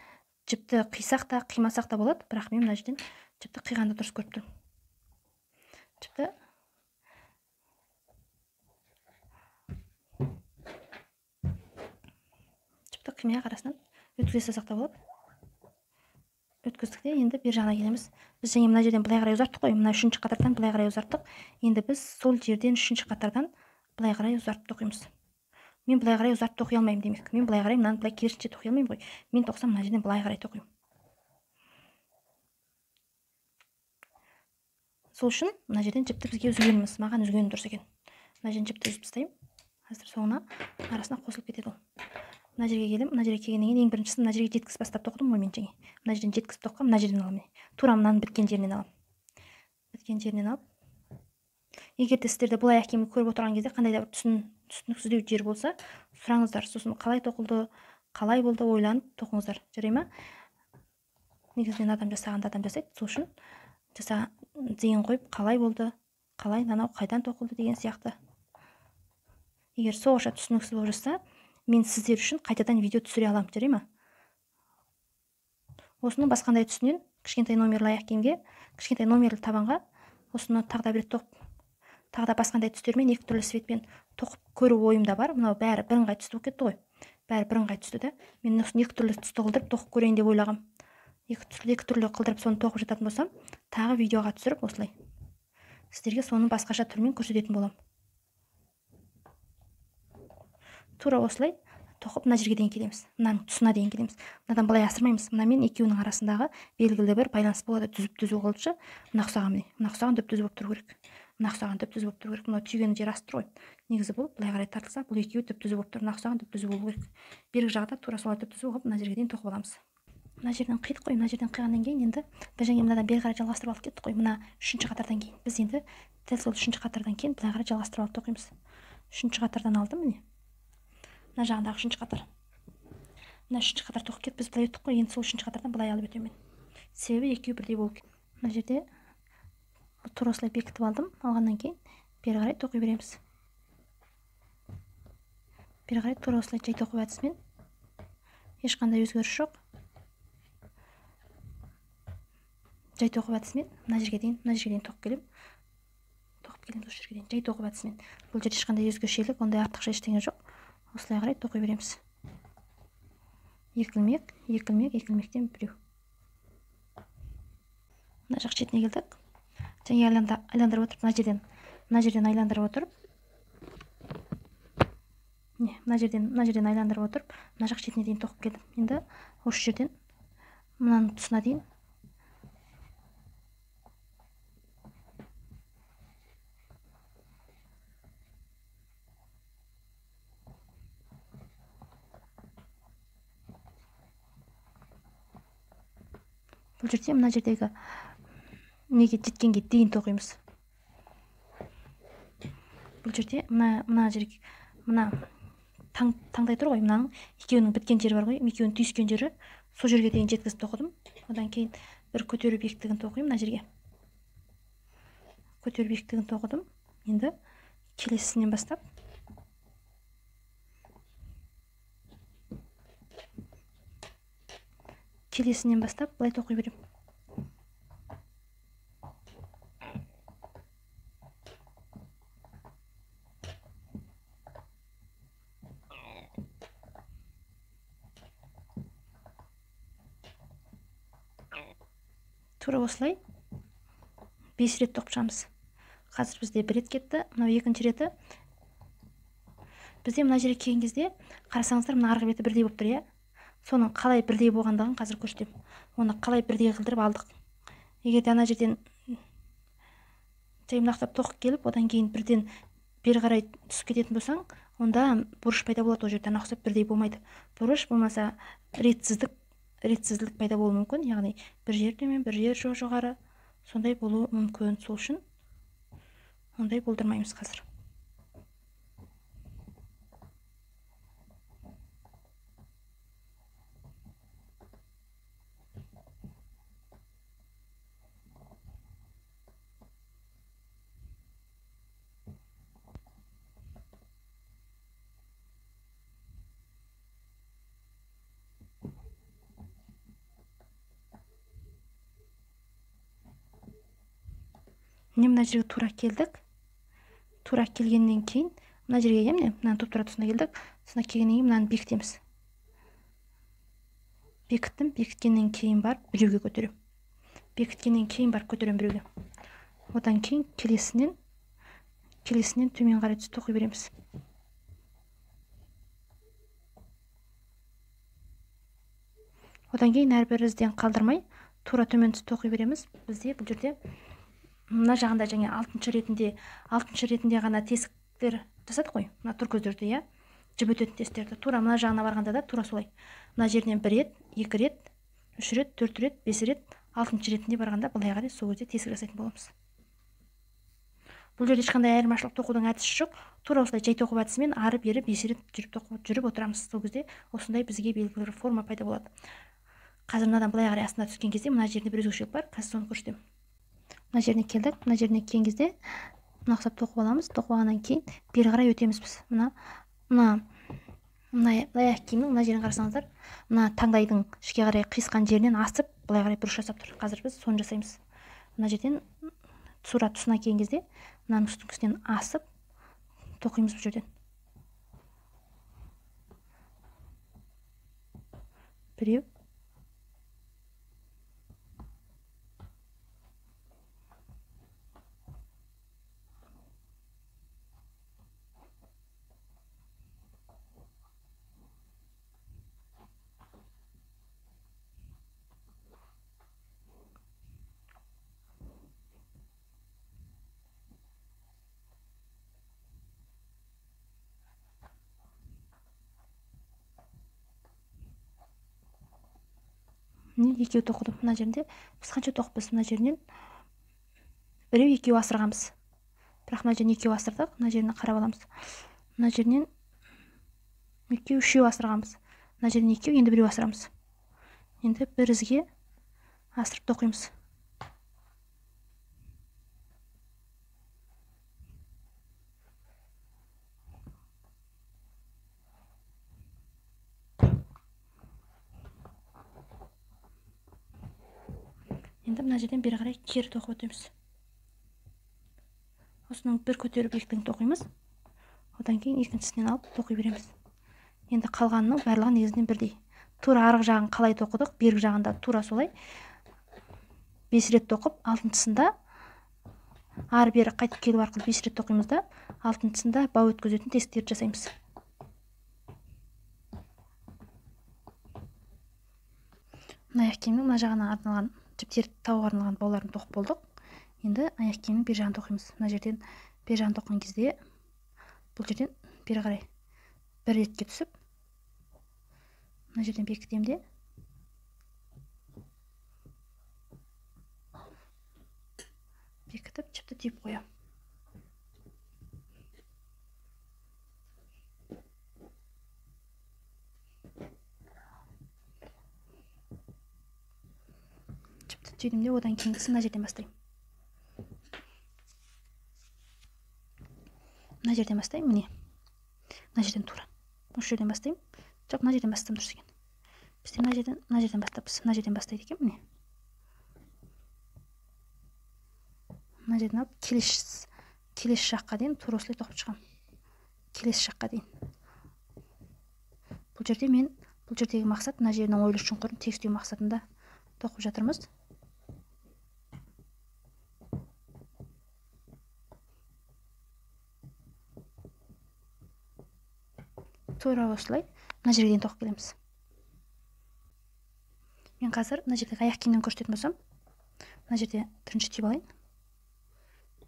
жіпті қисақ та, қимасақ та болады, бірақ мен мына жерден жіпті қиғанды дұрыс көріп тұрмын. Жіпті қимай арасынан өткізе салсақ та болады. Өткіздік те, енді бер жағына келеміз. Біз және мына жерден былай қарай ұзарттық қой, мына 3-ші қатардан былай қарай ұзарттық. Енді біз сол жерден 3-ші қатардан былай қарай ұзартып тоқимыз. Мен былай қарай ұзартып тоқи алмаймын демек. Мен былай қарай мынаны былай керісінше тоқи алмаймын ғой. Мен тоқсам мына жерден былай қарай тоқимын. Сол үшін мына жерден жіпті бізге үзгеніміз, маған үзгені дұрыс екен. Мына жерден жіпті үзіп тастаймын. Қазір соңына арасына қосылып кетеді ол. Мына жерге келем, мына жерге келгеннен кейін ең біріншісі мына жерге жеткізіп бастап тоқыдым ғой мен жаңа. Мына жерден жеткізіп тоққам, мына жерден аламын. Тура мынаның біткен жерінен аламын. Біткен жерінен алып. Егер де сіздерде бұл аяқ киімді көріп отырған кезде қандай да бір түсініксіздеу жер болса, сұраңыздар. Сосын қалай тоқылды, қалай болды ойланып тоқыңыздар. Жарай ма? Негізінен адам жасағанда адам жасайды. Сол үшін зейін қойып, қалай болды, қалай, мынау қайдан тоқылды деген сияқты. Егер соғыша түсініксіз болып жатса, мен сіздер үшін қайтадан видео түсіре аламын, жарай ма? Осыны басқандай түсінен кішкентай номерлі аяқ киімге, кішкентай номерлі табанға осыны тағы да бір рет тоқып, тағы да басқандай түстермен 2 түрлі светпен тоқып көру ойымда бар. Мынау бәрі бірыңғай түсті болып кетті ғой. Бәрі бірыңғай түсті да. Мен осыны 2 түрлі түсті қылдырып тоқып көрейін деп ойлағам. 2 түрлі қылдырып соны тоқып жататын болсам, тағы видеоға түсіріп осылай сіздерге соны басқаша түрмен көрсететін боламын. тура осылай тоқып мына жерге дейін келеміз, мынаның тұсына дейін келеміз. Мынадан былай асырмаймыз. Мынамен екеуінің арасындағы белгілі бір байланыс болады. Түзу қылыпшы, мына ұқсаған міне, мына ұқсаған түзу болып тұру керек. Мына ұқсаған түзу болып тұру керек. Мына түйгеннің жері асты ғой. Негізі бұл былай қарай тартылса, бұл екеуі түзу болып тұр. Мына ұқсаған түзу болу керек. Бергі жағда тура солай түзу қылып мына жерге дейін тоқып аламыз. Мына жерден қидық қой. Мына жерден қиғаннан кейін енді біз және мынадан бері қарай жалғастырып алып кеттік қой. Мына үшінші қатардан кейін біз енді дәл сол үшінші қатардан кейін былай қарай жалғастырып алып тоқимыз. Үшінші қатардан алдым міне. Мына жағындағы үшінші қатар. Мына үшінші қатар тоқып кетіп біз былай өттік қой. Енді сол үшінші қатардан былай алып өтемін. Себебі екеуі бірдей болу керек. Мына жерде тура осылай бекітіп алдым. Алғаннан кейін бері қарай тоқи береміз. Бері қарай тура осылай жай тоқып әдісімен. Ешқандай өзгеріс жоқ. Жай тоқып әдісімен мына жерге дейін тоқып келемін. Тоқып келеміз осы жерге дейін жай тоқып әдісімен. Бұл жерде ешқандай өзгешелік, ондай артықша ештеңе жоқ. Осылай қарай тоқи береміз. Екі ілмектен біреу. Мына жақ шетіне келдік. Және айландырып отырып, мына жерден айландырып отырып, мына жерден айландырып отырып, мына жақ шетіне дейін тоқып келдім. Енді осы жерден мынаның тұсына дейін бұл жерде мына жердегі неге жеткенге дейін тоқимыз. Бұл жерде мына таңдай тұр ғой, мынаның екеуінің біткен жері бар ғой, екеуінің түйіскен жері, сол жерге дейін жеткізіп тоқыдым. Одан кейін бір көтеру биіктігін тоқимын мына жерге. Көтеру биіктігін тоқыдым. Енді келесінен бастап былай тоқи берем. Тура осылай 5 рет тоқып шығамыз. Қазір бізде 1 рет кетті, мынау екінші реті. Бізде мына жерге келген кезде қарасаңыздар, мына арғы беті бірдей болып тұр, иә? Соның қалай бірдей болғандығын қазір көрсетемін. Оны қалай бірдей қылдырып алдық. Егер де ана жерден жайымдақтап тоқып келіп, одан кейін бірден бері қарай түсіп кететін болсаң, онда бұрыш пайда болады. Ол жерден ұқсап бірдей болмайды. Бұрыш болмаса ретсіздік пайда болуы мүмкін. Яғни бір жер төмен, бір жер жоғары, сондай болуы мүмкін. Сол үшін ондай болдырмаймыз қазір. Мына жерге тура келдік. Тура келгеннен кейін мына жерге мына тура тұсына келдік. Тұсына келгеннен кейін мынаны бекітеміз. Бекіткеннен кейін барып біреуге көтерем. Біреуге. Одан кейін келесінен төмен қарай түсіп тоқи береміз. Одан кейін әрбір ізден қалдырмай тура төмен түсіп тоқи береміз. Бізде бұл жерде мына жағында және алтыншы ретінде ғана тесіктер жасадық қой. Мына тұр көздерді, иә? Жіп өтетін тесіктерді. Тура мына жағына барғанда да тура солай. Мына жерден 1 рет, 2 рет, 3 рет, 4 рет, 5 рет, 6-шы ретінде барғанда былай қарай сол кезде тесік жасайтын боламыз. Бұл жерде ешқандай айырмашылық тоқудың әдісі жоқ. Тура осылай жай тоқып әдісімен ары-бері 5 рет жүріп отырамыз. Сол кезде осындай бізге белгілі бір форма пайда болады. Қазір мынадан былай қарай астына түскен кезде мына жерінде бір өзгешелік бар. Қазір соны көрсетемін. Мына жеріне келдік. Мына жеріне келген кезде мына ұқсап тоқып аламыз. Тоқып алғаннан кейін бері қарай өтеміз біз. Мына аяқ киімнің мына жерін қарасаңыздар, мына таңдайдың ішке қарай қисқан жерінен асып, былай қарай бұрыш жасап тұр. Қазір біз соны жасаймыз. Мына жерден тура тұсына келген кезде мынаның үстіңгісінен асып тоқимыз бұл жерден. Біреу. міне екеу тоқыдым. Мына жерінде біз қанша тоқыппыз? Мына жерінен біреу екеу асырғанбыз. Бірақ мына жерін екеу асырдық. Мына жерін қарап аламыз. Мына жерінен екеу, үшеу асырғанбыз. Мына жерін екеу, енді біреу асырамыз. Енді бір ізге асырып тоқимыз. Енді мына жерден бері қарай кері тоқып өтеміз. Осының бір көтеріп екіншісін тоқимыз. Одан кейін екіншісінен алып тоқи береміз. Енді қалғанының барлығы негізінен бірдей. Тура арғы жағын қалай тоқыдық, бергі жағында тура солай 5 рет тоқып, алтыншысында ары бері қайтып келу арқылы 5 рет тоқимыз да, алтыншысында бау өткізетін тесіктерді жасаймыз. Мына аяқ киімнің мына жағына арналған, жіптерді тауға арналған бауларын тоқып болдық. Енді аяқ киімнің бер жағын тоқимыз. Мына жерден бер жағын тоққан кезде бұл жерден бері қарай бір ретке түсіп, мына жерден бекітемін де бекітіп жіпті түйіп қоямын. Жіпті түйдім де одан кейінгісі мына жерден бастаймын. Мына жерден бастаймын, міне. Мына жерден тура. Осы жерден бастаймын. Жоқ, мына жерден бастасам дұрыс екен. Бізде мына жерден бастаппыз. Мына жерден бастайды екен, міне. Мына жерден алып келесі жаққа дейін тура осылай тоқып шығамын. Келесі жаққа дейін. Бұл жердегі мақсат мына жерінің ойлы шұңқырын тегістеу мақсатында тоқып жатырмыз. Тура осылай мына жерге дейін тоқып келеміз. Мен қазір мына жердегі аяқ киімнен көрсететін болсам, мына жерде бірінші түйіп алайын.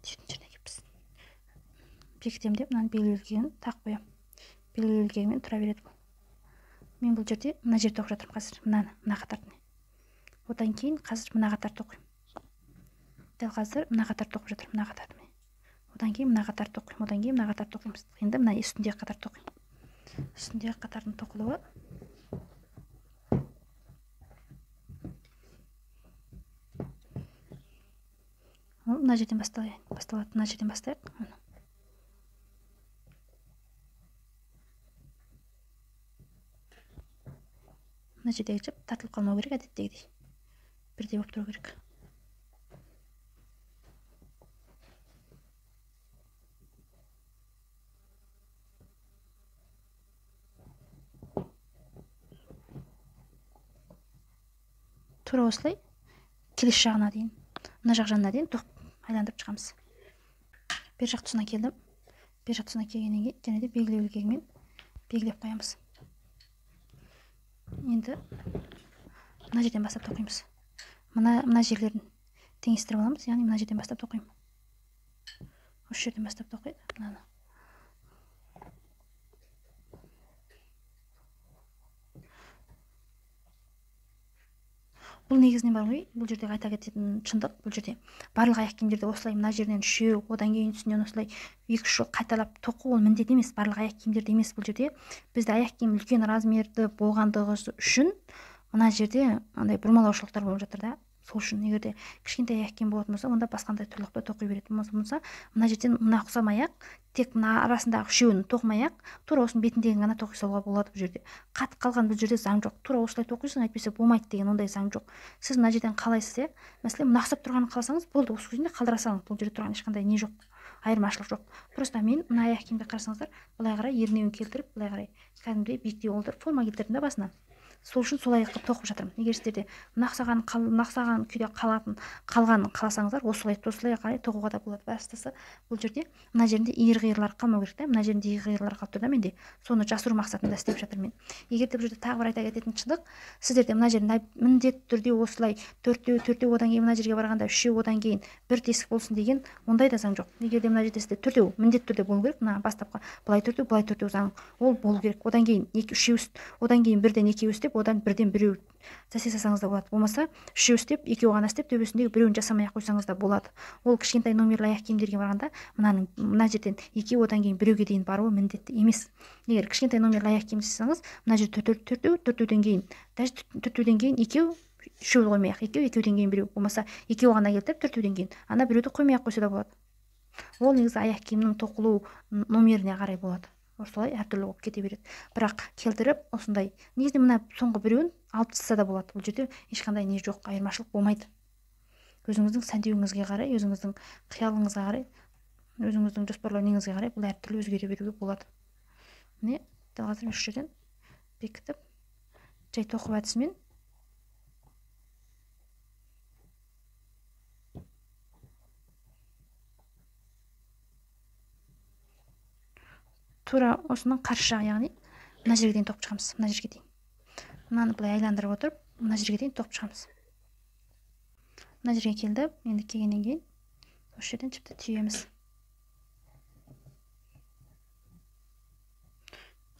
Түйетін жеріне кеппіз. Бекітемін деп, мынаны белгілегенін тақып қоямын. Белгілегенмен тұра береді бұл. Мен бұл жерде мына жерді тоқып жатырмын қазір, мына қатарды. Одан кейін қазір мына қатарды тоқимын. Дәл қазір мына қатарды тоқып жатырмын, мына қатарды. Одан кейін мына қатарды тоқимын, одан кейін мына қатарды тоқимыз. Енді мына үстіндегі қатарды тоқимын. Үстіндегі қатардың тоқылуы мына жерден басталады. Мына жерден бастайық. Мына жердегі жіп тартылып қалмау керек, әдеттегідей. Бірдей болып тұру керек. Тура осылай келесі жағына дейін, мына жақ жанына дейін тоқып айландырып шығамыз. Бер жақ тұсына келдім. Бер жақ тұсына келгеннен кейін және де белгілеу ілгегімен белгілеп қоямыз. Енді мына жерден бастап тоқимыз. Мына жерлерін теңестіріп аламыз, яғни мына жерден бастап тоқимын. Осы жерден бастап тоқиды. Бұл негізінен бар ғой, бұл жерде айта кететін шындық, бұл жерде барлық аяқ киімдерді осылай мына жерден үшеу, одан кейін үстінен осылай 2-3 жыл қайталап тоқу ол міндет емес, барлық аяқ киімдерді емес. Бұл жерде бізде аяқ киім үлкен размерді болғандығы үшін мына жерде андай бұрмалаушылықтар болып жатыр да. Сол үшін егерде кішкентай аяқ киім болатын болса, онда басқандай түрлікті тоқи беретін болса, мына жерден мына ұқсамай-ақ, тек мына арасындағы үшеуін тоқымай-ақ, тура осының бетіндегі ғана тоқи салуға болады. Бұл жерде қатып қалған бұл жерде заң жоқ. Тура осылай тоқисың, әйтпесе болмайды деген ондай заң жоқ. Сіз мына жерден қалайсыз, мәселен, мына ұқсап тұрғанын қаласаңыз, болды, осы жерде қалдыра салыңыз. Бұл жерде тұрған ешқандай не жоқ, айырмашылық жоқ. Просто мен мына аяқ киімді қарасаңыздар, былай қарай ернеуін келтіріп, былай қарай кәдімгідей биіктей олдырып форма келтірдім да басынан. Сол үшін солай қылып тоқып жатырмын. Егер сіздерде нақсаған күйде қалғанын қаласаңыздар, осылай қарай тоқуға да болады. Бастысы бұл жерде мына жерінде иір-қиырлар қалмау керек та. Мына жерінде иір-қиырлар қалып тұр да, менде соны жасыру мақсатында істеп жатырмын мен. Егер де бұл жерде тағы бір айта кететін шындық, сіздерде мына жерде міндетті түрде осылай төртеу, одан кейін мына жерге барғанда үшеу, одан кейін бір тесік болсын деген ондай да заң жоқ. Егер де мына жерде сізде төртеу міндетті түрде болу керек, мына бастапқы былай төртеу заң ол болу керек. Одан кейін үшеу, одан кейін бірден екеу істеп істеп, одан бірден біреу жасасаңыз да болады. Болмаса үшеу істеп, екеу ғана істеп, төбесіндегі біреуін жасамай ақ қойсаңыз да болады. Ол кішкентай номерлі аяқ киімдерге барғанда мына жерден екеу, одан кейін біреуге дейін баруы міндетті емес. Егер кішкентай номерлі аяқ киім жасасаңыз, мына жерде төртеуден кейін, даже төртеуден кейін екеу, үшеу қоймай ақ, екеуден кейін біреу, болмаса екеу ғана келтіріп, төртеуден кейін ана біреуді қоймай ақ қойса да болады. Ол негізі аяқ киімнің тоқылу номеріне қарай болады. Осылай әртүрлі болып кете береді. Бірақ келтіріп, осындай негізінде мына соңғы біреуін алып тастаса да болады. Бұл жерде ешқандай не жоқ, айырмашылық болмайды. Өзіңіздің сәндеуіңізге қарай, өзіңіздің қиялыңызға қарай, өзіңіздің жоспарлау неңізге қарай бұл әртүрлі өзгере беруге болады. Міне, дәл қазір үш жерден бекітіп, жай тоқып әдісімен тура осының қарсы жағы, яғни мына жерге дейін тоқып шығамыз. Мына жерге дейін. Мынаны былай айландырып отырып, мына жерге дейін тоқып шығамыз. Мына жерге келді. Енді келгеннен кейін осы жерден жіпті түйеміз.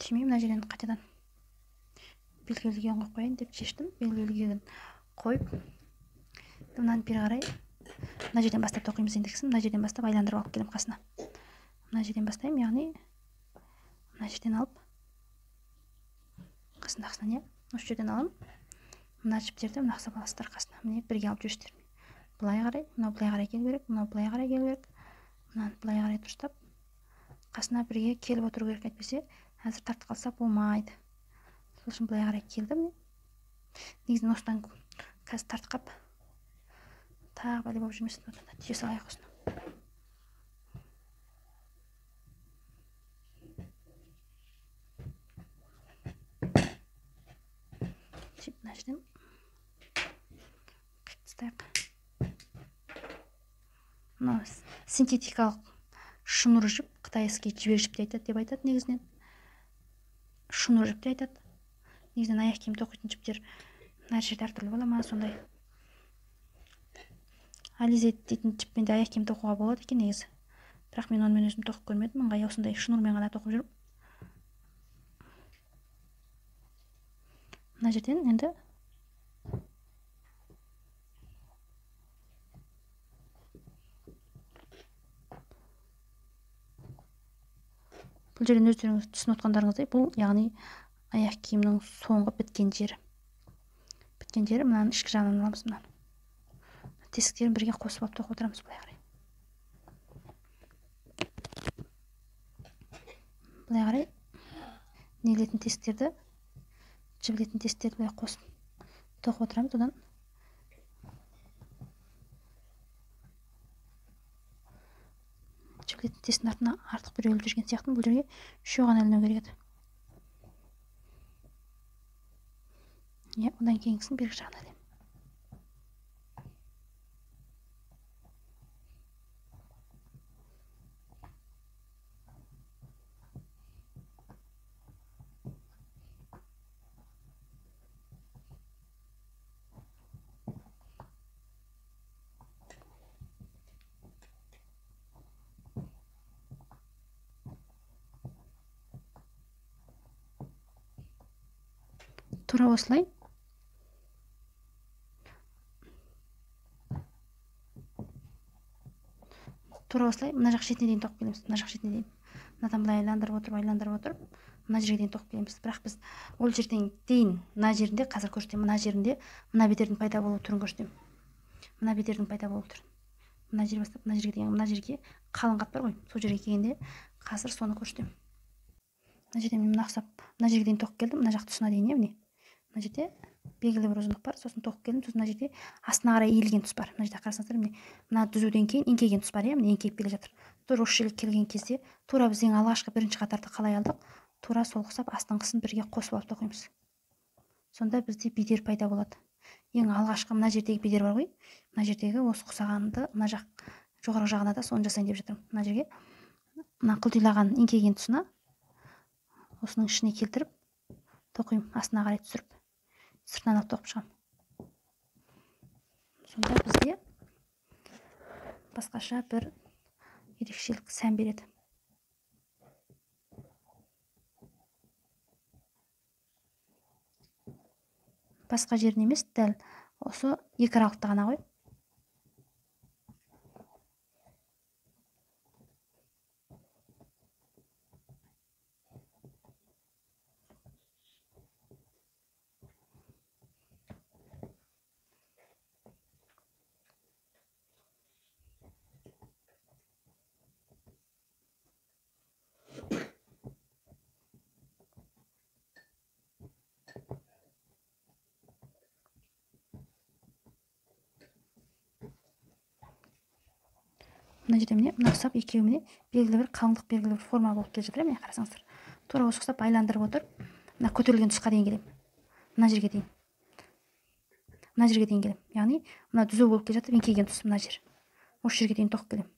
Түймей мына жерден қайтадан белгілеген қойып қояйын деп шештім. Белгілеген қойып, мынаны бері қарай мына жерден бастап тоқимыз ендігісін. Мына жерден бастап айландырып алып келем қасына. Мына жерден бастаймын, яғни мына жерден алып қасына, осы жерден алам. Мына жіптерді мына сабаластар қасына, міне бірге алып жүрістер. Былай қарай, мынау былай қарай келу керек, мынау былай қарай келу керек. Мынаны былай қарай дұрыстап, қасына бірге келіп отыру керек, әйтпесе әзір тартып қалса болмайды. Сол үшін былай қарай келдім. Негізінен осыдан қазір тартқап тағы бәле болып жүрмесін, түйе салайық осыны. Мына жерден қиып тастайық. Мынау синтетикалық шнур жіп, қытайский жібек жіп деп айтады негізінен. Шнур жіп деп айтады. Негізінен аяқ киім тоқитын жіптер әр жерде әртүрлі бола ма, сондай. Ализе дейтін жіппен де аяқ киім тоқуға болады екен негізі. Бірақ мен онымен өзім тоқып көрмедім, ыңғай осындай шнурмен ғана тоқып жүрмін. Мына жерден енді бұл жерден өздеріңіз түсініп отқандарыңыздай, бұл яғни аяқ киімнің соңғы біткен жері. Біткен жері мынаның ішкі жағынан аламыз. Мынаны тесіктерін бірге қосып алып тоқып отырамыз былай қарай. Былай қарай нелетін тесіктерді, жібілетін тесіктерді былай қосып тоқып отырамыз. Одан жібілетін тесіктің артына артық бір өліп жүрген сияқты, бұл жерге үшеу ғана іліну керек еді. Одан кейінгісін бергі жағына ілем. Тура осылай мына жақ шетіне дейін тоқып келеміз. Мына жақ шетіне дейін. Мынадан былай айландырып отырып, мына жерге дейін тоқып келеміз. Бірақ біз ол жерден дейін, мына жерінде қазір көрсетемін, мына жерінде мына бедердің пайда болу түрін көрсетемін. Мына бедердің пайда болу түрін. Мына жер бастап, мына жерге дейін, мына жерге қалың қат бар ғой. Сол жерге келгенде қазір соны көрсетемін. Мына жерден мен мына жерге дейін тоқып келдім, мына жақ тұсына дейін, міне. Мына жерде белгілі бір ұзындық бар, сосын тоқып келдім, сосын мына жерде астына қарай иілген тұс бар. Мына жерде қарасаңыздар, міне мына түзуден кейін еңкейген тұс бар, міне еңкейіп келе жатыр. Тура осы жерге келген кезде, тура біз ең алғашқы бірінші қатарды қалай алдық, тура сол ұқсап астыңғысын бірге қосып алып тоқимыз. Сонда бізде бедер пайда болады. Ең алғашқы мына жердегі бедер бар ғой, мына жердегі осы ұқсағанды мына жақ жоғарғы жағына да соны жасайын деп жатырмын. Мына жерге мына құлдилаған еңкейген тұсына осының ішіне келтіріп тоқимын, астына қарай түсіріп. Сыртынан алып тоқып шығамын. Сонда бізде басқаша бір ерекшелік сән береді. басқа жерін емес, дәл осы екі аралықты ғана қой. Мына жерде міне мына ұқсап екеуі міне белгілі бір қалыңдық, белгілі бір форма болып келе жатыр. Міне қарасаңыздар, тура осы ұқсап айландырып отыр. Мына көтерілген тұсқа дейін келемін, мына жерге дейін, мына жерге дейін келемін. Яғни мына түзу болып келе жатыр, еңкейген тұс мына жер. Осы жерге дейін тоқып келемін.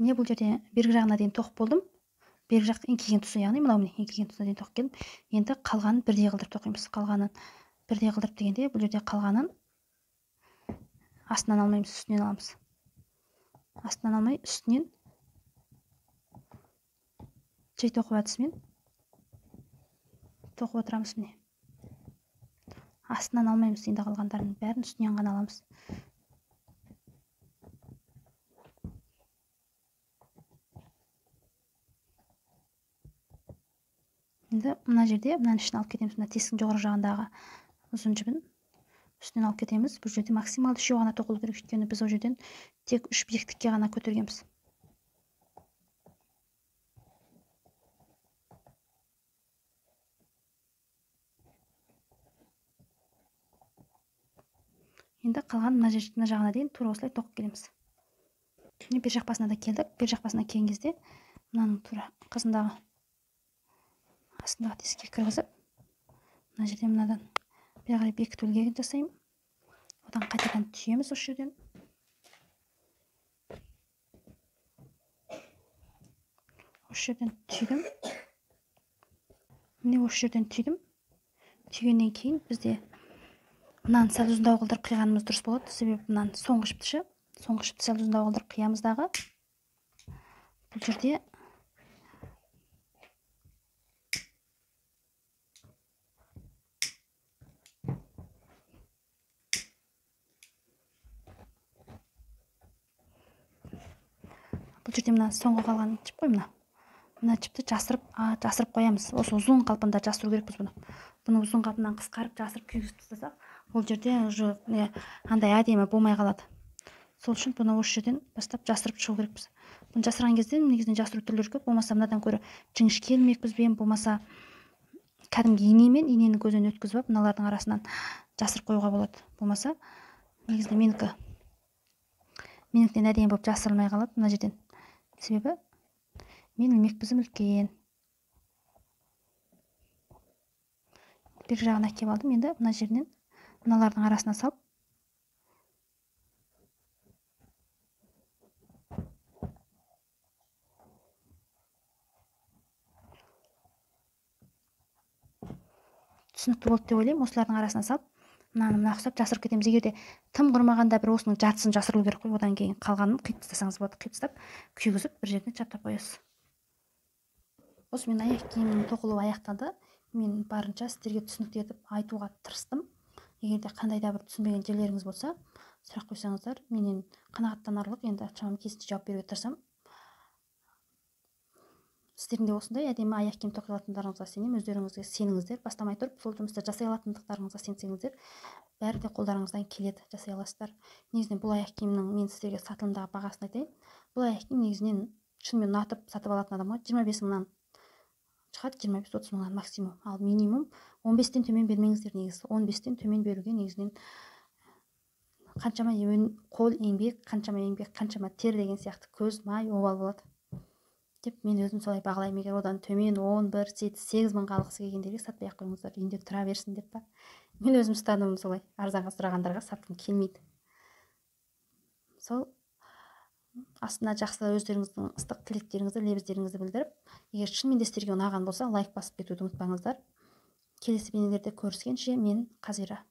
Міне бұл жерде бергі жағына дейін тоқып болдым. Бергі жақ еңкейген тұсы, яғни мынау міне еңкейген тұсына дейін тоқып келдім. Енді қалғанын бірдей қылдырып тоқимыз. Қалғанын бірдей қылдырып дегенде бұл жерде қалғанын астынан алмаймыз, үстінен аламыз. Астынан алмай үстінен жай тоқып әдісімен тоқып отырамыз. Міне астынан алмаймыз, енді қалғандарын бәрін үстінен ғана аламыз. Енді мына жерде мынаның ішін алып кетеміз. Мына тесіктің жоғары жағындағы ұзын жібін үстінен алып кетеміз. Бұл жерде максималды 3 ғана тоқылу керек, өйткені біз ол жерден тек 3 биіктікке ғана көтергенбіз. Енді қалған мына жағына дейін тура осылай тоқып келеміз. Бер жақ басына да келдік. Бер жақ басына келген кезде мынаның тура қасындағы астындағы тесікке кіргізіп, мына жерде мынадан бері қарай бекітуге жасаймын. Одан қайтадан түйеміз осы жерден. Осы жерден түйдім. Міне осы жерден түйдім. Түйгеннен кейін бізде мынаны сәл ұзындау қылдырып қиғанымыз дұрыс болады. Себебі мынаны соңғы жіпті сәл ұзындау қылдырып қиямыздағы. Бұл жерде мына соңғы қалған жіп қой, мына жіпті жасырып қоямыз. Осы ұзын қалпында жасыру керекпіз бұны. Бұны ұзын қалпынан қысқарып жасырып күйгізіп тастасақ, ол жерде андай әдемі болмай қалады. Сол үшін бұны осы жерден бастап жасырып шығу керекпіз. Бұны жасырған кезде негізінен жасыру түрлері көп. Болмаса мынадан көрі жіңішке ілмекпізбен, болмаса кәдімгі инемен, инені көзден өткізіп, мыналардың арасынан жасырып қоюға болады. Болмаса негізінен менікінен әдемі болып жасырылмай қалады мына жерден. Себебі мен ілмекпізім үлкен. Бер жағына келіп алдым. Енді мына жерінен мыналардың арасына салып түсінікті болды деп ойлаймын. Осылардың арасына салып мына ұқсап жасырып кетеміз. Егерде тым құрмағанда бір осының жартысын жасыру керек қой. Одан кейін қалғанын қиып тастасаңыз болады. Қиып тастап күйгізіп бір жеріне чаптап қоясыз. Осымен аяқ киімнің тоқылуы аяқталды. Мен барынша сіздерге түсінікті етіп айтуға тырыстым. Егерде қандай да бір түсінбеген жерлеріңіз болса, сұрақ қойсаңыздар, менен қанағаттанарлық, енді шамам кезінше жауап беруге тырысамын. Сіздердің де осындай әдемі аяқ киім тоқи алатындарыңызға сенемін. Өздеріңізге сеніңіздер. Бастамай тұрып, сол жұмысты жасай алатындықтарыңызға сенсеңіздер, бәрі де қолдарыңыздан келеді, жасай аласыздар. Негізінен бұл аяқ киімнің мен сіздерге сатылымдағы бағасын айтайын. Бұл аяқ киім негізінен шынымен ұнатып сатып алатын адамға 25 мыңнан шығады, 25-30 мыңнан максимум. Ал минимум 15-тен төмен бермеңіздер. Негізі 15-тен төмен беруге негізінен қаншама қол еңбек, қаншама тер деген сияқты көз, май, обал болады деп мен өзім солай бағалаймын. Егер одан төмен 11, 8 мыңға алғысы келгендерге сатпай ақ қойыңыздар, үйінде тұра берсін деп па. Мен өзім ұстанымым солай. Арзанға сұрағандарға сатқым келмейді. Сол астына жақсы өздеріңіздің ыстық тілектеріңізді, лебіздеріңізді білдіріп, егер шынымен де сіздерге ұнаған болса, лайк басып кетуді ұмытпаңыздар. Келесі бейнелерде көріскенше, мен Қазира.